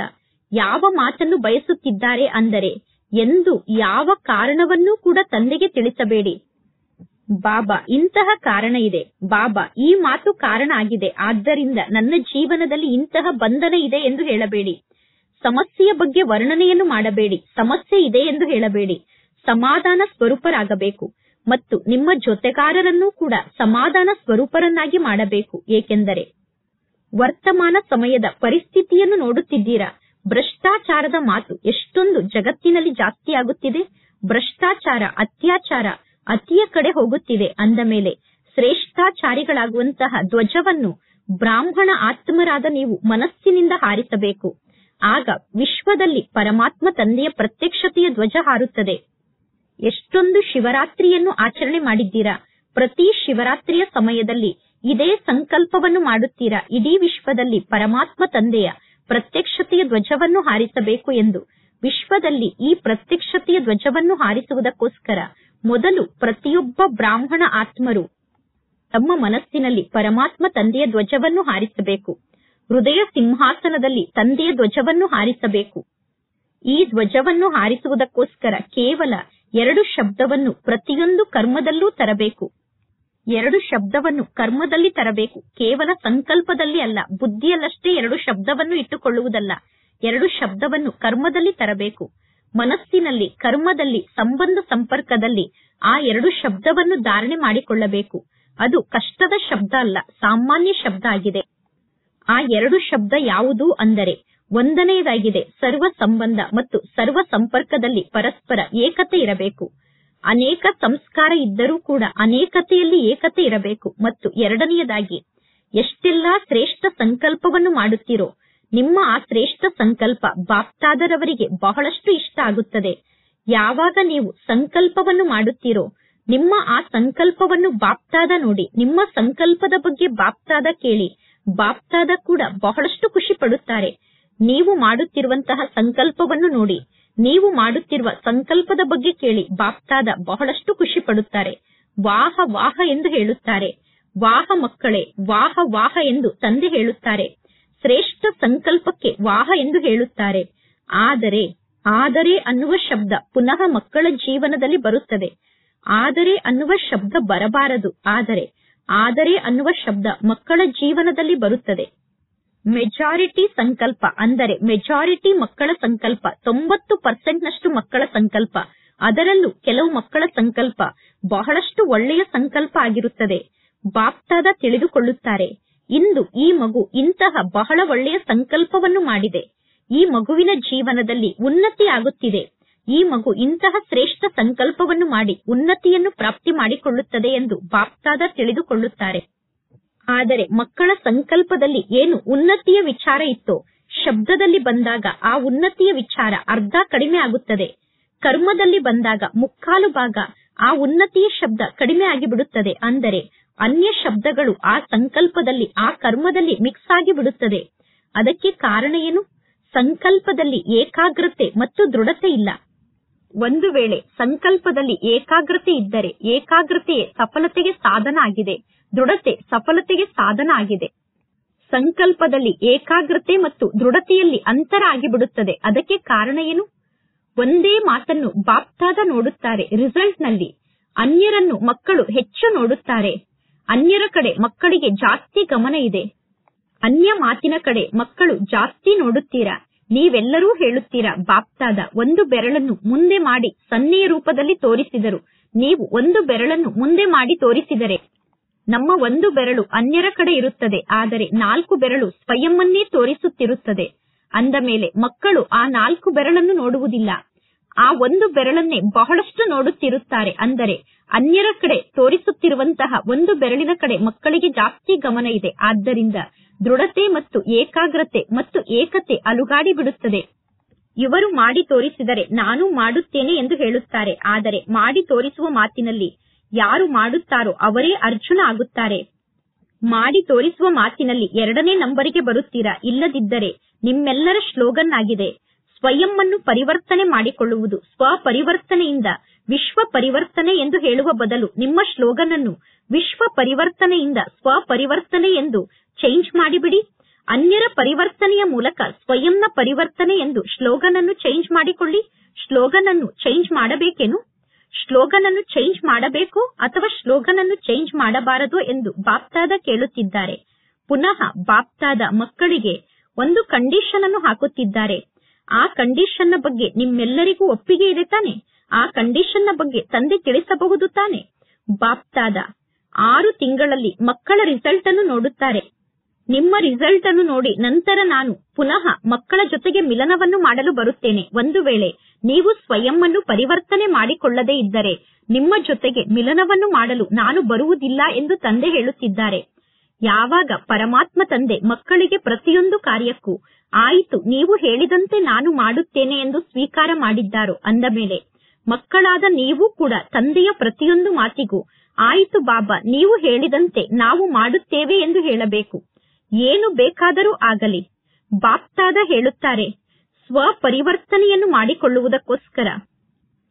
ಯಾವ ಮಾತನ್ನು ಬಯಸುತ್ತಿದ್ದಾರೆ ಅಂದರೆ, ಎಂದು ಯಾವ ಕಾರಣವನ್ನೂ ಕೂಡ ತಂದೆಗೆ ತಿಳಿಸಬೇಡಿ. ಬಾಬಾ ಇಂತಹ ಕಾರಣ ಇದೆ, ಬಾಬಾ ಈ ಮಾತು ಕಾರಣ ಆಗಿದೆ, ಆದ್ದರಿಂದ ನನ್ನ ಜೀವನದಲ್ಲಿ ಇಂತಹ ಬಂಧನ ಇದೆ ಎಂದು ಹೇಳಬೇಡಿ. ಸಮಸ್ಯೆಯ ಬಗ್ಗೆ ವರ್ಣನೆಯನ್ನು ಮಾಡಬೇಡಿ. ಸಮಸ್ಯೆ ಇದೆ ಎಂದು ಹೇಳಬೇಡಿ. ಸಮಾಧಾನ ಸ್ವರೂಪರಾಗಬೇಕು ಮತ್ತು ನಿಮ್ಮ ಜೊತೆಗಾರರನ್ನೂ ಕೂಡ ಸಮಾಧಾನ ಸ್ವರೂಪರನ್ನಾಗಿ ಮಾಡಬೇಕು. ಏಕೆಂದರೆ ವರ್ತಮಾನ ಸಮಯದ ಪರಿಸ್ಥಿತಿಯನ್ನು ನೋಡುತ್ತಿದ್ದೀರಾ. ಭ್ರಷ್ಟಾಚಾರದ ಮಾತು ಎಷ್ಟೊಂದು ಜಗತ್ತಿನಲ್ಲಿ ಜಾಸ್ತಿ ಆಗುತ್ತಿದೆ. ಭ್ರಷ್ಟಾಚಾರ, ಅತ್ಯಾಚಾರ ಅತಿಯ ಕಡೆ ಹೋಗುತ್ತಿದೆ. ಅಂದ ಮೇಲೆ ಶ್ರೇಷ್ಠಾಚಾರಿಗಳಾಗುವಂತಹ ಧ್ವಜವನ್ನು ಬ್ರಾಹ್ಮಣ ಆತ್ಮರಾದ ನೀವು ಮನಸ್ಸಿನಿಂದ ಹಾರಿಸಬೇಕು. ಆಗ ವಿಶ್ವದಲ್ಲಿ ಪರಮಾತ್ಮ ತಂದೆಯ ಪ್ರತ್ಯಕ್ಷತೆಯ ಧ್ವಜ ಹಾರುತ್ತದೆ. ಎಷ್ಟೊಂದು ಶಿವರಾತ್ರಿಯನ್ನು ಆಚರಣೆ ಮಾಡಿದ್ದೀರಾ. ಪ್ರತಿ ಶಿವರಾತ್ರಿಯ ಸಮಯದಲ್ಲಿ ಇದೇ ಸಂಕಲ್ಪವನ್ನು ಮಾಡುತ್ತೀರಾ, ಇಡೀ ವಿಶ್ವದಲ್ಲಿ ಪರಮಾತ್ಮ ತಂದೆಯ ಪ್ರತ್ಯಕ್ಷತೆಯ ಧ್ವಜವನ್ನು ಹಾರಿಸಬೇಕು ಎಂದು. ವಿಶ್ವದಲ್ಲಿ ಈ ಪ್ರತ್ಯಕ್ಷತೆಯ ಧ್ವಜವನ್ನು ಹಾರಿಸುವುದಕ್ಕೋಸ್ಕರ ಮೊದಲು ಪ್ರತಿಯೊಬ್ಬ ಬ್ರಾಹ್ಮಣ ಆತ್ಮರು ತಮ್ಮ ಮನಸ್ಸಿನಲ್ಲಿ ಪರಮಾತ್ಮ ತಂದೆಯ ಧ್ವಜವನ್ನು ಹಾರಿಸಬೇಕು. ಹೃದಯ ಸಿಂಹಾಸನದಲ್ಲಿ ತಂದೆಯ ಧ್ವಜವನ್ನು ಹಾರಿಸಬೇಕು. ಈ ಧ್ವಜವನ್ನು ಹಾರಿಸುವುದಕ್ಕೋಸ್ಕರ ಕೇವಲ 2 ಶಬ್ದವನ್ನು ಪ್ರತಿಯೊಂದು ಕರ್ಮದಲ್ಲೂ ತರಬೇಕು. ಎರಡು ಶಬ್ದವನ್ನು ಕರ್ಮದಲ್ಲಿ ತರಬೇಕು. ಕೇವಲ ಸಂಕಲ್ಪದಲ್ಲಿ ಅಲ್ಲ, ಬುದ್ಧಿಯಲ್ಲಷ್ಟೇ ಎರಡು ಶಬ್ದವನ್ನು ಇಟ್ಟುಕೊಳ್ಳುವುದಲ್ಲ, ಎರಡು ಶಬ್ದವನ್ನು ಕರ್ಮದಲ್ಲಿ ತರಬೇಕು. ಮನಸ್ಸಿನಲ್ಲಿ, ಕರ್ಮದಲ್ಲಿ, ಸಂಬಂಧ ಸಂಪರ್ಕದಲ್ಲಿ ಆ ಎರಡು ಶಬ್ದವನ್ನು ಧಾರಣೆ ಮಾಡಿಕೊಳ್ಳಬೇಕು. ಅದು ಕಷ್ಟದ ಶಬ್ದ ಅಲ್ಲ, ಸಾಮಾನ್ಯ ಶಬ್ದ ಆಗಿದೆ. ಆ ಎರಡು ಶಬ್ದ ಯಾವುದು ಅಂದರೆ, ಒಂದನೆಯದಾಗಿದೆ ಸರ್ವ ಸಂಬಂಧ ಮತ್ತು ಸರ್ವ ಸಂಪರ್ಕದಲ್ಲಿ ಪರಸ್ಪರ ಏಕತೆ ಇರಬೇಕು. ಅನೇಕ ಸಂಸ್ಕಾರ ಇದ್ದರೂ ಕೂಡ ಅನೇಕತೆಯಲ್ಲಿ ಏಕತೆ ಇರಬೇಕು. ಮತ್ತು ಎರಡನೆಯದಾಗಿ, ಎಷ್ಟೆಲ್ಲಾ ಶ್ರೇಷ್ಠ ಸಂಕಲ್ಪವನ್ನು ಮಾಡುತ್ತೀರೋ ನಿಮ್ಮ ಆ ಶ್ರೇಷ್ಠ ಸಂಕಲ್ಪ ಬಾಪ್ತಾದರವರಿಗೆ ಬಹಳಷ್ಟು ಇಷ್ಟ ಆಗುತ್ತದೆ. ಯಾವಾಗ ನೀವು ಸಂಕಲ್ಪವನ್ನು ಮಾಡುತ್ತೀರೋ ನಿಮ್ಮ ಆ ಸಂಕಲ್ಪವನ್ನು ಬಾಪ್ತಾದ ನೋಡಿ, ನಿಮ್ಮ ಸಂಕಲ್ಪದ ಬಗ್ಗೆ ಬಾಪ್ತಾದ ಕೇಳಿ, ಬಾಪ್ತಾದ ಕೂಡ ಬಹಳಷ್ಟು ಖುಷಿ ಪಡುತ್ತಾರೆ. ನೀವು ಮಾಡುತ್ತಿರುವಂತಹ ಸಂಕಲ್ಪವನ್ನು ನೋಡಿ, ನೀವು ಮಾಡುತ್ತಿರುವ ಸಂಕಲ್ಪದ ಬಗ್ಗೆ ಕೇಳಿ ಬಾಪ್ತಾದ ಬಹಳಷ್ಟು ಖುಷಿ ಪಡುತ್ತಾರೆ. ವಾಹ ವಾಹ ಎಂದು ಹೇಳುತ್ತಾರೆ. ವಾಹ ಮಕ್ಕಳೇ, ವಾಹ ವಾಹ ಎಂದು ತಂದೆ ಹೇಳುತ್ತಾರೆ. ಶ್ರೇಷ್ಠ ಸಂಕಲ್ಪಕ್ಕೆ ವಾಹ ಎಂದು ಹೇಳುತ್ತಾರೆ. ಆದರೆ ಅನ್ನುವ ಶಬ್ದ ಪುನಃ ಮಕ್ಕಳ ಜೀವನದಲ್ಲಿ ಬರುತ್ತದೆ. ಆದರೆ ಅನ್ನುವ ಶಬ್ದ ಬರಬಾರದು. ಆದರೆ ಅನ್ನುವ ಶಬ್ದ ಮಕ್ಕಳ ಜೀವನದಲ್ಲಿ ಬರುತ್ತದೆ. ಮೆಜಾರಿಟಿ ಸಂಕಲ್ಪ ಅಂದರೆ ಮೆಜಾರಿಟಿ ಮಕ್ಕಳ ಸಂಕಲ್ಪ, 90% ಮಕ್ಕಳ ಸಂಕಲ್ಪ, ಅದರಲ್ಲೂ ಕೆಲವು ಮಕ್ಕಳ ಸಂಕಲ್ಪ ಬಹಳಷ್ಟು ಒಳ್ಳೆಯ ಸಂಕಲ್ಪ ಆಗಿರುತ್ತದೆ. ಬಾಪ್ತಾದ ತಿಳಿದುಕೊಳ್ಳುತ್ತಾರೆ, ಇಂದು ಈ ಮಗು ಇಂತಹ ಬಹಳ ಒಳ್ಳೆಯ ಸಂಕಲ್ಪವನ್ನು ಮಾಡಿದೆ, ಈ ಮಗುವಿನ ಜೀವನದಲ್ಲಿ ಉನ್ನತಿ ಆಗುತ್ತಿದೆ, ಈ ಮಗು ಇಂತಹ ಶ್ರೇಷ್ಠ ಸಂಕಲ್ಪವನ್ನು ಮಾಡಿ ಉನ್ನತಿಯನ್ನು ಪ್ರಾಪ್ತಿ ಮಾಡಿಕೊಳ್ಳುತ್ತದೆ ಎಂದು ಬಾಪ್ತಾದ ತಿಳಿದುಕೊಳ್ಳುತ್ತಾರೆ. ಆದರೆ ಮಕ್ಕಳ ಸಂಕಲ್ಪದಲ್ಲಿ ಏನು ಉನ್ನತಿಯ ವಿಚಾರ ಇತ್ತೋ ಶಬ್ದದಲ್ಲಿ ಬಂದಾಗ ಆ ಉನ್ನತಿಯ ವಿಚಾರ ಅರ್ಧ ಕಡಿಮೆ ಆಗುತ್ತದೆ. ಕರ್ಮದಲ್ಲಿ ಬಂದಾಗ ಮುಕ್ಕಾಲು ಭಾಗ ಆ ಉನ್ನತಿಯ ಶಬ್ದ ಕಡಿಮೆ ಆಗಿಬಿಡುತ್ತದೆ. ಅಂದರೆ ಅನ್ಯ ಶಬ್ದಗಳು ಆ ಸಂಕಲ್ಪದಲ್ಲಿ, ಆ ಕರ್ಮದಲ್ಲಿ ಮಿಕ್ಸ್ ಆಗಿ ಬಿಡುತ್ತದೆ. ಅದಕ್ಕೆ ಕಾರಣ ಏನು? ಸಂಕಲ್ಪದಲ್ಲಿ ಏಕಾಗ್ರತೆ ಮತ್ತು ದೃಢತೆ ಇಲ್ಲ. ಒಂದು ವೇಳೆ ಸಂಕಲ್ಪದಲ್ಲಿ ಏಕಾಗ್ರತೆ ಇದ್ದರೆ ಏಕಾಗ್ರತೆಯೇ ಸಫಲತೆಗೆ ಸಾಧನ ಆಗಿದೆ, ದೃಢತೆ ಸಫಲತೆಗೆ ಸಾಧನ ಆಗಿದೆ. ಸಂಕಲ್ಪದಲ್ಲಿ ಏಕಾಗ್ರತೆ ಮತ್ತು ದೃಢತೆಯಲ್ಲಿ ಅಂತರ ಆಗಿಬಿಡುತ್ತದೆ. ಅದಕ್ಕೆ ಕಾರಣ ಏನು? ಒಂದೇ ಮಾತನ್ನು ಬಾಪ್ತಾದ ನೋಡುತ್ತಾರೆ. ರಿಸಲ್ಟ್ನಲ್ಲಿ ಅನ್ಯರನ್ನು ಮಕ್ಕಳು ಹೆಚ್ಚು ನೋಡುತ್ತಾರೆ. ಅನ್ಯರ ಕಡೆ ಮಕ್ಕಳಿಗೆ ಜಾಸ್ತಿ ಗಮನ ಇದೆ. ಅನ್ಯ ಮಾತಿನ ಕಡೆ ಮಕ್ಕಳು ಜಾಸ್ತಿ ನೋಡುತ್ತೀರಾ. ನೀವೆಲ್ಲರೂ ಹೇಳುತ್ತೀರಾ, ಬಾಪ್ತಾದ ಒಂದು ಬೆರಳನ್ನು ಮುಂದೆ ಮಾಡಿ ಸನ್ನೆಯ ರೂಪದಲ್ಲಿ ತೋರಿಸಿದರು. ನೀವು ಒಂದು ಬೆರಳನ್ನು ಮುಂದೆ ಮಾಡಿ ತೋರಿಸಿದರೆ ನಮ್ಮ ಒಂದು ಬೆರಳು ಅನ್ಯರ ಕಡೆ ಇರುತ್ತದೆ, ಆದರೆ 4 ಬೆರಳು ಸ್ವಯಂವನ್ನೇ ತೋರಿಸುತ್ತಿರುತ್ತದೆ. ಅಂದ ಮೇಲೆ ಮಕ್ಕಳು ಆ 4 ಬೆರಳನ್ನು ನೋಡುವುದಿಲ್ಲ, ಆ ಒಂದು ಬೆರಳನ್ನೇ ಬಹಳಷ್ಟು ನೋಡುತ್ತಿರುತ್ತಾರೆ. ಅಂದರೆ ಅನ್ಯರ ಕಡೆ ತೋರಿಸುತ್ತಿರುವಂತಹ ಒಂದು ಬೆರಳಿನ ಕಡೆ ಮಕ್ಕಳಿಗೆ ಜಾಸ್ತಿ ಗಮನ ಇದೆ. ಆದ್ದರಿಂದ ದೃಢತೆ ಮತ್ತು ಏಕಾಗ್ರತೆ ಮತ್ತು ಏಕತೆ ಅಲುಗಾಡಿ ಬಿಡುತ್ತದೆ. ಇವರು ಮಾಡಿ ತೋರಿಸಿದರೆ ನಾನು ಮಾಡುತ್ತೇನೆ ಎಂದು ಹೇಳುತ್ತಾರೆ. ಆದರೆ ಮಾಡಿ ತೋರಿಸುವ ಮಾತಿನಲ್ಲಿ ಯಾರು ಮಾಡುತ್ತಾರೋ ಅವರೇ ಅರ್ಜುನ ಆಗುತ್ತಾರೆ. ಮಾಡಿ ತೋರಿಸುವ ಮಾತಿನಲ್ಲಿ 2ನೇ ನಂಬರಿಗೆ ಬರುತ್ತೀರಾ. ಇಲ್ಲದಿದ್ದರೆ ನಿಮ್ಮೆಲ್ಲರ ಸ್ಲೋಗನ್ ಆಗಿದೆ, ಸ್ವಯಂವನ್ನು ಪರಿವರ್ತನೆ ಮಾಡಿಕೊಳ್ಳುವುದು. ಸ್ವಪರಿವರ್ತನೆಯಿಂದ ವಿಶ್ವ ಪರಿವರ್ತನೆ ಎಂದು ಹೇಳುವ ಬದಲು ನಿಮ್ಮ ಸ್ಲೋಗನ್ ಅನ್ನು ವಿಶ್ವ ಪರಿವರ್ತನೆಯಿಂದ ಸ್ವಪರಿವರ್ತನೆ ಎಂದು ಚೇಂಜ್ ಮಾಡಿಬಿಡಿ. ಅನ್ಯರ ಪರಿವರ್ತನೆಯ ಮೂಲಕ ಸ್ವಯಂನ ಪರಿವರ್ತನೆ ಎಂದು ಸ್ಲೋಗನ್ ಅನ್ನು ಚೇಂಜ್ ಮಾಡಿಕೊಳ್ಳಿ. ಸ್ಲೋಗನ್ ಅನ್ನು ಚೇಂಜ್ ಮಾಡಬೇಕೇನು? ಸ್ಲೋಗನ್ ಅನ್ನು ಚೇಂಜ್ ಮಾಡಬೇಕು ಅಥವಾ ಸ್ಲೋಗನ್ ಅನ್ನು ಚೇಂಜ್ ಮಾಡಬಾರದು ಎಂದು ಬಾಪ್ತಾದ ಕೇಳುತ್ತಿದ್ದಾರೆ. ಪುನಃ ಬಾಪ್ತಾದ ಮಕ್ಕಳಿಗೆ ಒಂದು ಕಂಡೀಷನ್ ಅನ್ನು ಹಾಕುತ್ತಿದ್ದಾರೆ. ಆ ಕಂಡೀಷನ್ನ ಬಗ್ಗೆ ನಿಮ್ಮೆಲ್ಲರಿಗೂ ಒಪ್ಪಿಗೆ ಇದೆ ತಾನೆ? ಆ ಕಂಡೀಷನ್ನ ಬಗ್ಗೆ ತಂದೆ ತಿಳಿಸಬಹುದು ತಾನೆ? ಬಾಪ್ತಾದ 6 ತಿಂಗಳಲ್ಲಿ ಮಕ್ಕಳ ರಿಸಲ್ಟ್ ಅನ್ನು ನೋಡುತ್ತಾರೆ. ನಿಮ್ಮ ರಿಸಲ್ಟ್ ಅನ್ನು ನೋಡಿ ನಂತರ ನಾನು ಪುನಃ ಮಕ್ಕಳ ಜೊತೆಗೆ ಮಿಲನವನ್ನು ಮಾಡಲು ಬರುತ್ತೇನೆ. ಒಂದು ವೇಳೆ ನೀವು ಸ್ವಯಂವನ್ನು ಪರಿವರ್ತನೆ ಮಾಡಿಕೊಳ್ಳದೇ ಇದ್ದರೆ ನಿಮ್ಮ ಜೊತೆಗೆ ಮಿಲನವನ್ನು ಮಾಡಲು ನಾನು ಬರುವುದಿಲ್ಲ ಎಂದು ತಂದೆ ಹೇಳುತ್ತಿದ್ದಾರೆ. ಯಾವಾಗ ಪರಮಾತ್ಮ ತಂದೆ ಮಕ್ಕಳಿಗೆ ಪ್ರತಿಯೊಂದು ಕಾರ್ಯಕ್ಕೂ ಆಯಿತು ನೀವು ಹೇಳಿದಂತೆ ನಾನು ಮಾಡುತ್ತೇನೆ ಎಂದು ಸ್ವೀಕಾರ ಮಾಡಿದ್ದಾರೋ, ಅಂದ ಮೇಲೆ ಮಕ್ಕಳಾದ ನೀವು ಕೂಡ ತಂದೆಯ ಪ್ರತಿಯೊಂದು ಮಾತಿಗೂ ಆಯಿತು ಬಾಬಾ ನೀವು ಹೇಳಿದಂತೆ ನಾವು ಮಾಡುತ್ತೇವೆ ಎಂದು ಹೇಳಬೇಕು. ಏನು ಬೇಕಾದರೂ ಆಗಲಿ. ಬಾಪ್ತಾದ ಹೇಳುತ್ತಾರೆ, ಸ್ವಪರಿವರ್ತನೆಯನ್ನು ಮಾಡಿಕೊಳ್ಳುವುದಕ್ಕೋಸ್ಕರ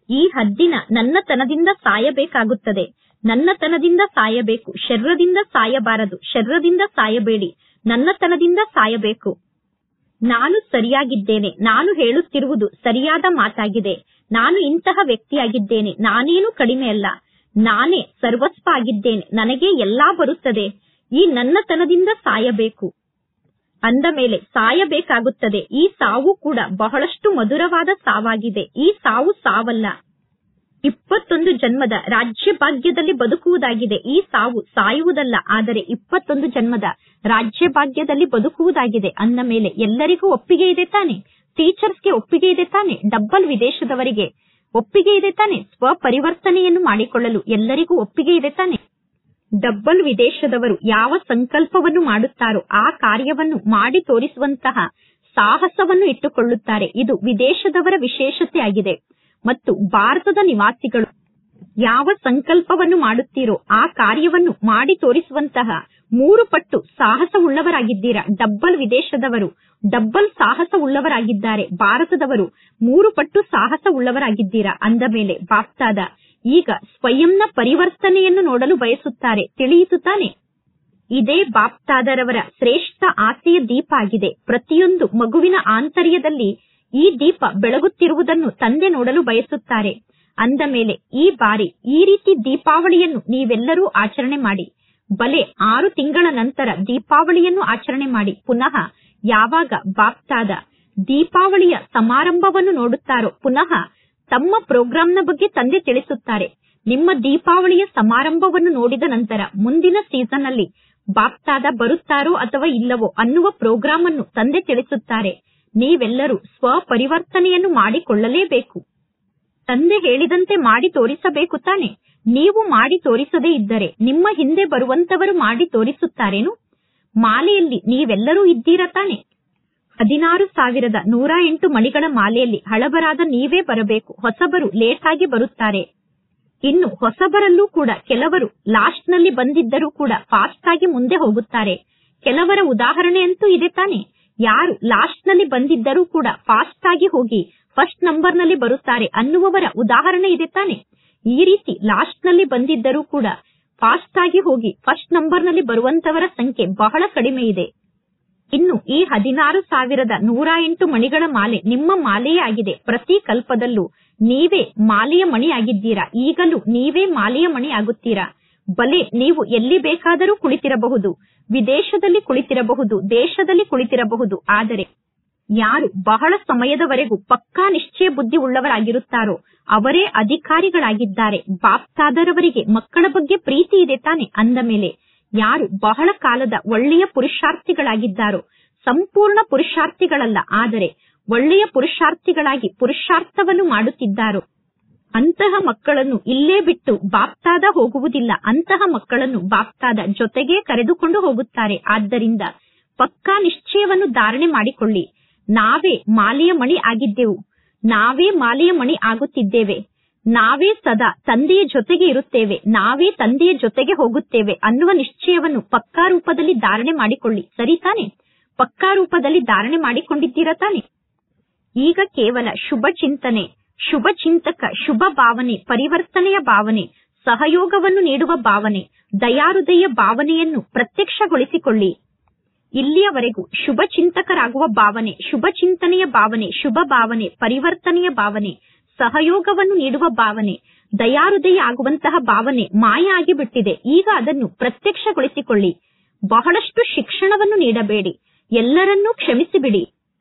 ಈ ಹದ್ದಿನ ನನ್ನತನದಿಂದ ಸಾಯಬೇಕಾಗುತ್ತದೆ. ನನ್ನತನದಿಂದ ಸಾಯಬೇಕು, ಶರೀರದಿಂದ ಸಾಯಬಾರದು. ಶರೀರದಿಂದ ಸಾಯಬೇಡಿ, ನನ್ನತನದಿಂದ ಸಾಯಬೇಕು. ನಾನು ಸರಿಯಾಗಿದ್ದೇನೆ, ನಾನು ಹೇಳುತ್ತಿರುವುದು ಸರಿಯಾದ ಮಾತಾಗಿದೆ, ನಾನು ಇಂತಹ ವ್ಯಕ್ತಿಯಾಗಿದ್ದೇನೆ, ನಾನೇನು ಕಡಿಮೆ ಅಲ್ಲ. ನಾನೇ ಸರ್ವಸ್ವ ಆಗಿದ್ದೇನೆ, ನನಗೆ ಎಲ್ಲಾ ಬರುತ್ತದೆ, ಈ ನನ್ನತನದಿಂದ ಸಾಯಬೇಕು ಅಂದ ಮೇಲೆ ಸಾಯಬೇಕಾಗುತ್ತದೆ. ಈ ಸಾವು ಕೂಡ ಬಹಳಷ್ಟು ಮಧುರವಾದ ಸಾವಾಗಿದೆ. ಈ ಸಾವು ಸಾವಲ್ಲ, 21 ಜನ್ಮದ ರಾಜ್ಯ ಭಾಗ್ಯದಲ್ಲಿ ಬದುಕುವುದಾಗಿದೆ. ಈ ಸಾವು ಸಾಯುವುದಲ್ಲ, ಆದರೆ 21 ಜನ್ಮದ ರಾಜ್ಯ ಭಾಗ್ಯದಲ್ಲಿ ಬದುಕುವುದಾಗಿದೆ ಅಂದ ಮೇಲೆ ಎಲ್ಲರಿಗೂ ಒಪ್ಪಿಗೆ ಇದೆ ತಾನೆ? ಟೀಚರ್ಸ್ಗೆ ಒಪ್ಪಿಗೆ ಇದೆ ತಾನೆ? ಡಬ್ಬಲ್ ವಿದೇಶದವರಿಗೆ ಒಪ್ಪಿಗೆ ಇದೆ ತಾನೆ? ಸ್ವಪರಿವರ್ತನೆಯನ್ನು ಮಾಡಿಕೊಳ್ಳಲು ಎಲ್ಲರಿಗೂ ಒಪ್ಪಿಗೆ ಇದೆ ತಾನೆ? ಡಬ್ಬಲ್ ವಿದೇಶದವರು ಯಾವ ಸಂಕಲ್ಪವನ್ನು ಮಾಡುತ್ತಾರೋ ಆ ಕಾರ್ಯವನ್ನು ಮಾಡಿ ತೋರಿಸುವಂತಹ ಸಾಹಸವನ್ನು ಇಟ್ಟುಕೊಳ್ಳುತ್ತಾರೆ. ಇದು ವಿದೇಶದವರ ವಿಶೇಷತೆಯಾಗಿದೆ. ಮತ್ತು ಭಾರತದ ನಿವಾಸಿಗಳು ಯಾವ ಸಂಕಲ್ಪವನ್ನು ಮಾಡುತ್ತೀರೋ ಆ ಕಾರ್ಯವನ್ನು ಮಾಡಿ ತೋರಿಸುವಂತಹ 3 ಪಟ್ಟು ಸಾಹಸವುಳ್ಳವರಾಗಿದ್ದೀರಾ. ಡಬ್ಬಲ್ ವಿದೇಶದವರು ಡಬ್ಬಲ್ ಸಾಹಸವುಳ್ಳವರಾಗಿದ್ದಾರೆ, ಭಾರತದವರು 3 ಪಟ್ಟು ಸಾಹಸವುಳ್ಳವರಾಗಿದ್ದೀರಾ ಅಂದ ಮೇಲೆ ಬಾಪ್ತಾದ ಈಗ ಸ್ವಯಂನ ಪರಿವರ್ತನೆಯನ್ನು ನೋಡಲು ಬಯಸುತ್ತಾರೆ. ತಿಳಿಯಿತು ತಾನೆ? ಇದೇ ಬಾಪ್ತಾದರವರ ಶ್ರೇಷ್ಠ ಆಸೆಯ ದೀಪ ಆಗಿದೆ. ಪ್ರತಿಯೊಂದು ಮಗುವಿನ ಆಂತರ್ಯದಲ್ಲಿ ಈ ದೀಪ ಬೆಳಗುತ್ತಿರುವುದನ್ನು ತಂದೆ ನೋಡಲು ಬಯಸುತ್ತಾರೆ. ಅಂದ ಮೇಲೆ ಈ ಬಾರಿ ಈ ರೀತಿ ದೀಪಾವಳಿಯನ್ನು ನೀವೆಲ್ಲರೂ ಆಚರಣೆ ಮಾಡಿ. ಬಲೆ 6 ತಿಂಗಳ ನಂತರ ದೀಪಾವಳಿಯನ್ನು ಆಚರಣೆ ಮಾಡಿ. ಪುನಃ ಯಾವಾಗ ಬಾಪ್ತಾದ ದೀಪಾವಳಿಯ ಸಮಾರಂಭವನ್ನು ನೋಡುತ್ತಾರೋ ಪುನಃ ತಮ್ಮ ಪ್ರೋಗ್ರಾಂನ ಬಗ್ಗೆ ತಂದೆ ತಿಳಿಸುತ್ತಾರೆ. ನಿಮ್ಮ ದೀಪಾವಳಿಯ ಸಮಾರಂಭವನ್ನು ನೋಡಿದ ನಂತರ ಮುಂದಿನ ಸೀಸನ್ ಅಲ್ಲಿ ಬಾಪ್ತಾದ ಬರುತ್ತಾರೋ ಅಥವಾ ಇಲ್ಲವೋ ಅನ್ನುವ ಪ್ರೋಗ್ರಾಂ ಅನ್ನು ತಂದೆ ತಿಳಿಸುತ್ತಾರೆ. ನೀವೆಲ್ಲರೂ ಸ್ವಪರಿವರ್ತನೆಯನ್ನು ಮಾಡಿಕೊಳ್ಳಲೇಬೇಕು. ತಂದೆ ಹೇಳಿದಂತೆ ಮಾಡಿ ತೋರಿಸಬೇಕು ತಾನೆ? ನೀವು ಮಾಡಿ ತೋರಿಸದೇ ಇದ್ದರೆ ನಿಮ್ಮ ಹಿಂದೆ ಬರುವಂತವರು ಮಾಡಿ ತೋರಿಸುತ್ತಾರೇನು? ಮಾಲೆಯಲ್ಲಿ ನೀವೆಲ್ಲರೂ ಇದ್ದೀರಾ ತಾನೆ? 16,108 ಮಣಿಗಳ ಮಾಲೆಯಲ್ಲಿ ಹಳಬರಾದ ನೀವೇ ಬರಬೇಕು. ಹೊಸಬರು ಲೇಟ್ ಆಗಿ ಬರುತ್ತಾರೆ. ಇನ್ನು ಹೊಸಬರಲ್ಲೂ ಕೂಡ ಕೆಲವರು ಲಾಸ್ಟ್ ನಲ್ಲಿ ಬಂದಿದ್ದರೂ ಕೂಡ ಫಾಸ್ಟ್ ಆಗಿ ಮುಂದೆ ಹೋಗುತ್ತಾರೆ. ಕೆಲವರ ಉದಾಹರಣೆಯಂತೂ ಇದೆ ತಾನೆ? ಯಾರು ಲಾಸ್ಟ್ ನಲ್ಲಿ ಬಂದಿದ್ದರೂ ಕೂಡ ಫಾಸ್ಟ್ ಆಗಿ ಹೋಗಿ ಫಸ್ಟ್ ನಂಬರ್ ನಲ್ಲಿ ಬರುತ್ತಾರೆ ಅನ್ನುವವರ ಉದಾಹರಣೆ ಇದೆ ತಾನೆ? ಈ ರೀತಿ ಲಾಸ್ಟ್ ನಲ್ಲಿ ಬಂದಿದ್ದರೂ ಕೂಡ ಫಾಸ್ಟ್ ಆಗಿ ಹೋಗಿ ಫಸ್ಟ್ ನಂಬರ್ ನಲ್ಲಿ ಬರುವಂತವರ ಸಂಖ್ಯೆ ಬಹಳ ಕಡಿಮೆ ಇದೆ. ಇನ್ನು ಈ 16,108 ಮಣಿಗಳ ಮಾಲೆ ನಿಮ್ಮ ಮಾಲೆಯೇ ಆಗಿದೆ. ಪ್ರತಿ ಕಲ್ಪದಲ್ಲೂ ನೀವೇ ಮಾಲೆಯ ಮಣಿ ಆಗಿದ್ದೀರಾ. ಈಗಲೂ ನೀವೇ ಮಾಲೆಯ ಮಣಿ ಆಗುತ್ತೀರಾ. ಬಲೆ ನೀವು ಎಲ್ಲಿ ಬೇಕಾದರೂ ಕುಳಿತಿರಬಹುದು, ವಿದೇಶದಲ್ಲಿ ಕುಳಿತಿರಬಹುದು, ದೇಶದಲ್ಲಿ ಕುಳಿತಿರಬಹುದು. ಆದರೆ ಯಾರು ಬಹಳ ಸಮಯದವರೆಗೂ ಪಕ್ಕಾ ನಿಶ್ಚಯ ಬುದ್ಧಿ ಉಳ್ಳವರಾಗಿರುತ್ತಾರೋ ಅವರೇ ಅಧಿಕಾರಿಗಳಾಗಿದ್ದಾರೆ. ಬಾಪ್ತಾದರವರಿಗೆ ಮಕ್ಕಳ ಬಗ್ಗೆ ಪ್ರೀತಿ ಇದೆ ತಾನೆ? ಅಂದ ಮೇಲೆ ಯಾರು ಬಹಳ ಕಾಲದ ಒಳ್ಳೆಯ ಪುರುಷಾರ್ಥಿಗಳಾಗಿದ್ದಾರೋ, ಸಂಪೂರ್ಣ ಪುರುಷಾರ್ಥಿಗಳಲ್ಲ ಆದರೆ ಒಳ್ಳೆಯ ಪುರುಷಾರ್ಥಿಗಳಾಗಿ ಪುರುಷಾರ್ಥವನ್ನು ಮಾಡುತ್ತಿದ್ದಾರೋ ಅಂತಹ ಮಕ್ಕಳನ್ನು ಇಲ್ಲೇ ಬಿಟ್ಟು ಬಾಪ್ತಾದ ಹೋಗುವುದಿಲ್ಲ. ಅಂತಹ ಮಕ್ಕಳನ್ನು ಬಾಪ್ತಾದ ಜೊತೆಗೆ ಕರೆದುಕೊಂಡು ಹೋಗುತ್ತಾರೆ. ಆದ್ದರಿಂದ ಪಕ್ಕಾ ನಿಶ್ಚಯವನ್ನು ಧಾರಣೆ ಮಾಡಿಕೊಳ್ಳಿ. ನಾವೇ ಮಾಲೆಯ ಮಣಿ ಆಗಿದ್ದೆವು, ನಾವೇ ಮಾಲೆಯ ಮಣಿ ಆಗುತ್ತಿದ್ದೇವೆ, ನಾವೇ ಸದಾ ತಂದೆಯ ಜೊತೆಗೆ ಇರುತ್ತೇವೆ, ನಾವೇ ತಂದೆಯ ಜೊತೆಗೆ ಹೋಗುತ್ತೇವೆ ಅನ್ನುವ ನಿಶ್ಚಯವನ್ನು ಪಕ್ಕಾ ರೂಪದಲ್ಲಿ ಧಾರಣೆ ಮಾಡಿಕೊಳ್ಳಿ. ಸರಿ ತಾನೆ? ಪಕ್ಕಾ ರೂಪದಲ್ಲಿ ಧಾರಣೆ ಮಾಡಿಕೊಂಡಿದ್ದೀರಾ ತಾನೆ? ಈಗ ಕೇವಲ ಶುಭ ಚಿಂತನೆ, ಶುಭ ಚಿಂತಕ, ಶುಭ ಭಾವನೆ, ಪರಿವರ್ತನೆಯ ಭಾವನೆ, ಸಹಯೋಗವನ್ನು ನೀಡುವ ಭಾವನೆ, ದಯಾಹೃದಯ ಭಾವನೆಯನ್ನು ಪ್ರತ್ಯಕ್ಷಗೊಳಿಸಿಕೊಳ್ಳಿ. ಇಲ್ಲಿಯವರೆಗೂ ಶುಭ ಚಿಂತಕರಾಗುವ ಭಾವನೆ, ಶುಭ ಚಿಂತನೆಯ ಭಾವನೆ, ಶುಭ ಭಾವನೆ, ಪರಿವರ್ತನೆಯ ಭಾವನೆ, ಸಹಯೋಗವನ್ನು ನೀಡುವ ಭಾವನೆ, ದಯಾಹೃದಯ ಆಗುವಂತಹ ಭಾವನೆ ಮಾಯ ಆಗಿಬಿಟ್ಟಿದೆ. ಈಗ ಅದನ್ನು ಪ್ರತ್ಯಕ್ಷಗೊಳಿಸಿಕೊಳ್ಳಿ. ಬಹಳಷ್ಟು ಶಿಕ್ಷಣವನ್ನು ನೀಡಬೇಡಿ, ಎಲ್ಲರನ್ನೂ ಕ್ಷಮಿಸಿಬಿಡಿ.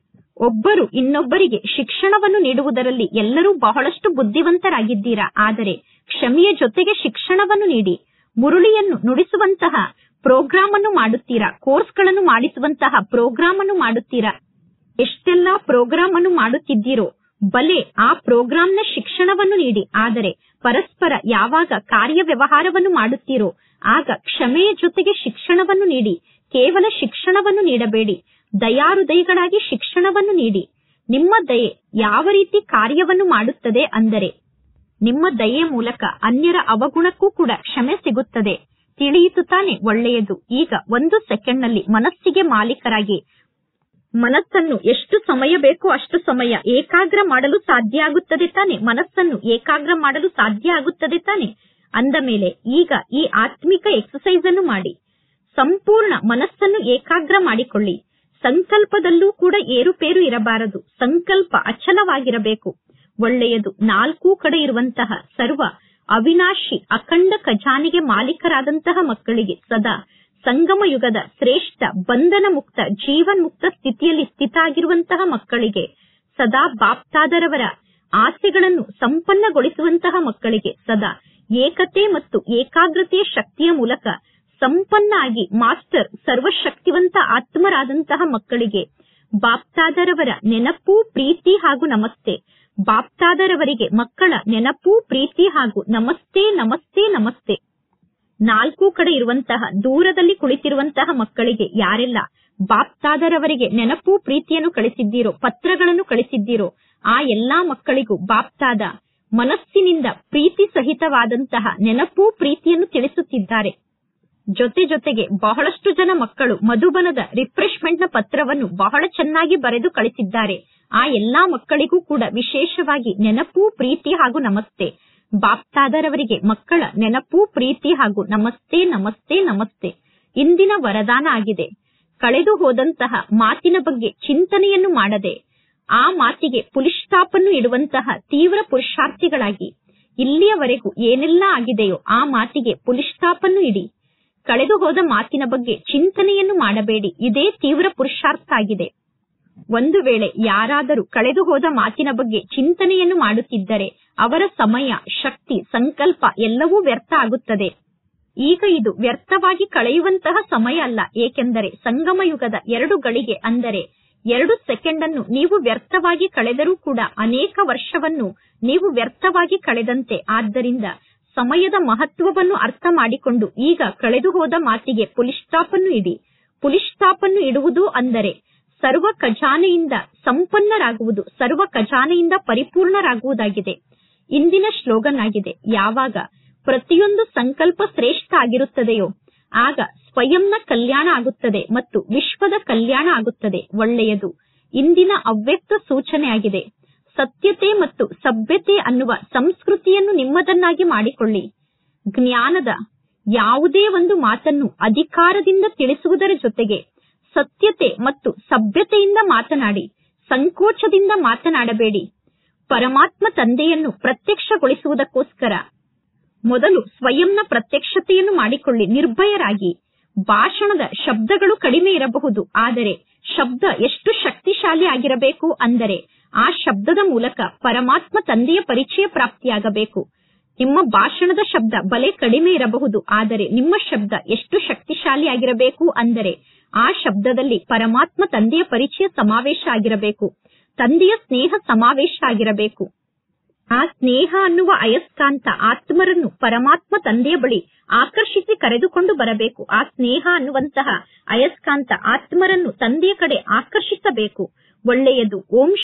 ಒಬ್ಬರು ಇನ್ನೊಬ್ಬರಿಗೆ ಶಿಕ್ಷಣವನ್ನು ನೀಡುವುದರಲ್ಲಿ ಎಲ್ಲರೂ ಬಹಳಷ್ಟು ಬುದ್ಧಿವಂತರಾಗಿದ್ದೀರಾ. ಆದರೆ ಕ್ಷಮೆಯ ಜೊತೆಗೆ ಶಿಕ್ಷಣವನ್ನು ನೀಡಿ. ಮುರುಳಿಯನ್ನು ನುಡಿಸುವಂತಹ ಪ್ರೋಗ್ರಾಮ್ ಅನ್ನು ಮಾಡುತ್ತೀರಾ, ಕೋರ್ಸ್ಗಳನ್ನು ಮಾಡಿಸುವಂತಹ ಪ್ರೋಗ್ರಾಮ್ ಅನ್ನು ಮಾಡುತ್ತೀರಾ. ಎಷ್ಟೆಲ್ಲಾ ಪ್ರೋಗ್ರಾಮ್ ಅನ್ನು ಮಾಡುತ್ತಿದ್ದೀರೋ ಬಲೆ ಆ ಪ್ರೋಗ್ರಾಂನ ಶಿಕ್ಷಣವನ್ನು ನೀಡಿ. ಆದರೆ ಪರಸ್ಪರ ಯಾವಾಗ ಕಾರ್ಯ ವ್ಯವಹಾರವನ್ನು ಮಾಡುತ್ತೀರೋ ಆಗ ಕ್ಷಮೆಯ ಜೊತೆಗೆ ಶಿಕ್ಷಣವನ್ನು ನೀಡಿ. ಕೇವಲ ಶಿಕ್ಷಣವನ್ನು ನೀಡಬೇಡಿ, ದಯಾಹೃದಯಗಳಾಗಿ ಶಿಕ್ಷಣವನ್ನು ನೀಡಿ. ನಿಮ್ಮ ದಯೆ ಯಾವ ರೀತಿ ಕಾರ್ಯವನ್ನು ಮಾಡುತ್ತದೆ ಅಂದರೆ ನಿಮ್ಮ ದಯೆಯ ಮೂಲಕ ಅನ್ಯರ ಅವಗುಣಕ್ಕೂ ಕೂಡ ಕ್ಷಮೆ ಸಿಗುತ್ತದೆ. ತಿಳಿಯಿತು ತಾನೆ? ಒಳ್ಳೆಯದು. ಈಗ 1 ಸೆಕೆಂಡ್ ನಲ್ಲಿ ಮನಸ್ಸಿಗೆ ಮಾಲೀಕರಾಗಿ ಮನಸ್ಸನ್ನು ಎಷ್ಟು ಸಮಯ ಬೇಕೋ ಅಷ್ಟು ಸಮಯ ಏಕಾಗ್ರ ಮಾಡಲು ಸಾಧ್ಯ ಆಗುತ್ತದೆ ತಾನೆ? ಮನಸ್ಸನ್ನು ಏಕಾಗ್ರ ಮಾಡಲು ಸಾಧ್ಯ ಆಗುತ್ತದೆ ತಾನೆ? ಅಂದ ಮೇಲೆ ಈಗ ಈ ಆತ್ಮಿಕ ಎಕ್ಸಸೈಸ್ ಅನ್ನು ಮಾಡಿ. ಸಂಪೂರ್ಣ ಮನಸ್ಸನ್ನು ಏಕಾಗ್ರ ಮಾಡಿಕೊಳ್ಳಿ. ಸಂಕಲ್ಪದಲ್ಲೂ ಕೂಡ ಏರುಪೇರು ಇರಬಾರದು. ಸಂಕಲ್ಪ ಅಚಲವಾಗಿರಬೇಕು. ಒಳ್ಳೆಯದು. 4 ಕಡೆ ಇರುವಂತಹ ಸರ್ವ ಅವಿನಾಶಿ ಅಖಂಡ ಖಜಾನೆಗೆ ಮಾಲೀಕರಾದಂತಹ ಮಕ್ಕಳಿಗೆ ಸದಾ ಸಂಗಮ ಯುಗದ ಶ್ರೇಷ್ಠ ಬಂಧನ ಮುಕ್ತ ಜೀವನ್ ಮುಕ್ತ ಸ್ಥಿತಿಯಲ್ಲಿ ಸ್ಥಿತ ಆಗಿರುವಂತಹ ಮಕ್ಕಳಿಗೆ ಸದಾ ಬಾಪ್ತಾದರವರ ಆಸೆಗಳನ್ನು ಸಂಪನ್ನಗೊಳಿಸುವಂತಹ ಮಕ್ಕಳಿಗೆ ಸದಾ ಏಕತೆ ಮತ್ತು ಏಕಾಗ್ರತೆಯ ಶಕ್ತಿಯ ಮೂಲಕ ಸಂಪನ್ನ ಆಗಿ ಮಾಸ್ಟರ್ ಸರ್ವಶಕ್ತಿವಂತ ಆತ್ಮರಾದಂತಹ ಮಕ್ಕಳಿಗೆ ಬಾಪ್ತಾದರವರ ನೆನಪು ಪ್ರೀತಿ ಹಾಗೂ ನಮಸ್ತೆ. ಬಾಪ್ತಾದರವರಿಗೆ ಮಕ್ಕಳ ನೆನಪು ಪ್ರೀತಿ ಹಾಗೂ ನಮಸ್ತೆ ನಮಸ್ತೆ ನಮಸ್ತೆ. 4 ಕಡೆ ಇರುವಂತಹ ದೂರದಲ್ಲಿ ಕುಳಿತಿರುವಂತಹ ಮಕ್ಕಳಿಗೆ ಯಾರೆಲ್ಲ ಬಾಪ್ತಾದರವರಿಗೆ ನೆನಪು ಪ್ರೀತಿಯನ್ನು ಕಳಿಸಿದ್ದೀರೋ, ಪತ್ರಗಳನ್ನು ಕಳಿಸಿದ್ದೀರೋ, ಆ ಎಲ್ಲಾ ಮಕ್ಕಳಿಗೂ ಬಾಪ್ತಾದ ಮನಸ್ಸಿನಿಂದ ಪ್ರೀತಿ ಸಹಿತವಾದಂತಹ ನೆನಪು ಪ್ರೀತಿಯನ್ನು ತಿಳಿಸುತ್ತಿದ್ದಾರೆ. ಜೊತೆಗೆ ಬಹಳಷ್ಟು ಜನ ಮಕ್ಕಳು ಮಧುಬನದ ರಿಫ್ರೆಶ್ಮೆಂಟ್ ನ ಪತ್ರವನ್ನು ಬಹಳ ಚೆನ್ನಾಗಿ ಬರೆದು ಕಳಿಸಿದ್ದಾರೆ. ಆ ಎಲ್ಲಾ ಮಕ್ಕಳಿಗೂ ಕೂಡ ವಿಶೇಷವಾಗಿ ನೆನಪು ಪ್ರೀತಿ ಹಾಗೂ ನಮಸ್ತೆ. ಬಾಪ್ತಾದರವರಿಗೆ ಮಕ್ಕಳ ನೆನಪು ಪ್ರೀತಿ ಹಾಗೂ ನಮಸ್ತೆ ನಮಸ್ತೆ ನಮಸ್ತೆ. ಇಂದಿನ ವರದಾನ ಆಗಿದೆ, ಕಳೆದು ಹೋದಂತಹ ಮಾತಿನ ಬಗ್ಗೆ ಚಿಂತನೆಯನ್ನು ಮಾಡದೆ ಆ ಮಾತಿಗೆ ಪುಲಿಸ್ಟಾಪನ್ನು ಇಡುವಂತಹ ತೀವ್ರ ಪುರುಷಾರ್ಥಿಗಳಾಗಿ ಇಲ್ಲಿಯವರೆಗೂ ಏನೆಲ್ಲ ಆಗಿದೆಯೋ ಆ ಮಾತಿಗೆ ಪುಲಿಸ್ಟಾಪನ್ನು ಇಡಿ. ಕಳೆದು ಹೋದ ಮಾತಿನ ಬಗ್ಗೆ ಚಿಂತನೆಯನ್ನು ಮಾಡಬೇಡಿ. ಇದೇ ತೀವ್ರ ಪುರುಷಾರ್ಥ ಆಗಿದೆ. ಒಂದು ವೇಳೆ ಯಾರಾದರೂ ಕಳೆದು ಹೋದ ಮಾತಿನ ಬಗ್ಗೆ ಚಿಂತನೆಯನ್ನು ಮಾಡುತ್ತಿದ್ದರೆ ಅವರ ಸಮಯ, ಶಕ್ತಿ, ಸಂಕಲ್ಪ ಎಲ್ಲವೂ ವ್ಯರ್ಥ ಆಗುತ್ತದೆ. ಈಗ ಇದು ವ್ಯರ್ಥವಾಗಿ ಕಳೆಯುವಂತಹ ಸಮಯ ಅಲ್ಲ. ಏಕೆಂದರೆ ಸಂಗಮ ಯುಗದ 2 ಗಳಿಗೆ ಅಂದರೆ 2 ಸೆಕೆಂಡ್ ಅನ್ನು ನೀವು ವ್ಯರ್ಥವಾಗಿ ಕಳೆದರೂ ಕೂಡ ಅನೇಕ ವರ್ಷವನ್ನು ನೀವು ವ್ಯರ್ಥವಾಗಿ ಕಳೆದಂತೆ. ಆದ್ದರಿಂದ ಸಮಯದ ಮಹತ್ವವನ್ನು ಅರ್ಥ ಮಾಡಿಕೊಂಡು ಈಗ ಕಳೆದು ಹೋದ ಮಾತಿಗೆ ಪುಲಿಸ್ಟಾಪನ್ನು ಇಡಿ. ಪುಲಿಸ್ಟಾಪನ್ನು ಇಡುವುದು ಅಂದರೆ ಸರ್ವ ಖಜಾನೆಯಿಂದ ಸಂಪನ್ನರಾಗುವುದು, ಸರ್ವ ಖಜಾನೆಯಿಂದ ಪರಿಪೂರ್ಣರಾಗುವುದಾಗಿದೆ. ಇಂದಿನ ಸ್ಲೋಗನ್ ಆಗಿದೆ, ಯಾವಾಗ ಪ್ರತಿಯೊಂದು ಸಂಕಲ್ಪ ಶ್ರೇಷ್ಠ ಆಗಿರುತ್ತದೆಯೋ ಆಗ ಸ್ವಯಂನ ಕಲ್ಯಾಣ ಆಗುತ್ತದೆ ಮತ್ತು ವಿಶ್ವದ ಕಲ್ಯಾಣ ಆಗುತ್ತದೆ. ಒಳ್ಳೆಯದು. ಇಂದಿನ ಅವ್ಯಕ್ತ ಸೂಚನೆ ಆಗಿದೆ, ಸತ್ಯತೆ ಮತ್ತು ಸಭ್ಯತೆ ಅನ್ನುವ ಸಂಸ್ಕೃತಿಯನ್ನು ನಿಮ್ಮದನ್ನಾಗಿ ಮಾಡಿಕೊಳ್ಳಿ. ಜ್ಞಾನದ ಯಾವುದೇ ಒಂದು ಮಾತನ್ನು ಅಧಿಕಾರದಿಂದ ತಿಳಿಸುವುದರ ಜೊತೆಗೆ ಸತ್ಯತೆ ಮತ್ತು ಸಭ್ಯತೆಯಿಂದ ಮಾತನಾಡಿ, ಸಂಕೋಚದಿಂದ ಮಾತನಾಡಬೇಡಿ. ಪರಮಾತ್ಮ ತಂದೆಯನ್ನು ಪ್ರತ್ಯಕ್ಷಗೊಳಿಸುವುದಕ್ಕೋಸ್ಕರ ಮೊದಲು ಸ್ವಯಂನ ಪ್ರತ್ಯಕ್ಷತೆಯನ್ನು ಮಾಡಿಕೊಳ್ಳಿ. ನಿರ್ಭಯರಾಗಿ. ಭಾಷಣದ ಶಬ್ದಗಳು ಕಡಿಮೆ ಇರಬಹುದು, ಆದರೆ ಶಬ್ದ ಎಷ್ಟು ಶಕ್ತಿಶಾಲಿ ಆಗಿರಬೇಕು ಅಂದರೆ ಆ ಶಬ್ದದ ಮೂಲಕ ಪರಮಾತ್ಮ ತಂದೆಯ ಪರಿಚಯ ಪ್ರಾಪ್ತಿಯಾಗಬೇಕು. ನಿಮ್ಮ ಭಾಷಣದ ಶಬ್ದ ಬಲೆ ಕಡಿಮೆ ಇರಬಹುದು, ಆದರೆ ನಿಮ್ಮ ಶಬ್ದ ಎಷ್ಟು ಶಕ್ತಿಶಾಲಿ ಆಗಿರಬೇಕು ಅಂದರೆ ಆ ಶಬ್ದದಲ್ಲಿ ಪರಮಾತ್ಮ ತಂದೆಯ ಪರಿಚಯ ಸಮಾವೇಶ ಆಗಿರಬೇಕು, ತಂದೆಯ ಸ್ನೇಹ ಸಮಾವೇಶ ಆಗಿರಬೇಕು. ಆ ಸ್ನೇಹ ಅನ್ನುವ ಅಯಸ್ಕಾಂತ ಆತ್ಮರನ್ನು ಪರಮಾತ್ಮ ತಂದೆಯ ಬಳಿ ಆಕರ್ಷಿಸಿ ಕರೆದುಕೊಂಡು ಬರಬೇಕು. ಆ ಸ್ನೇಹ ಅನ್ನುವಂತಹ ಅಯಸ್ಕಾಂತ ಆತ್ಮರನ್ನು ತಂದೆಯ ಕಡೆ ಆಕರ್ಷಿಸಬೇಕು. ಒಳ್ಳೆಯದು. ಓಂ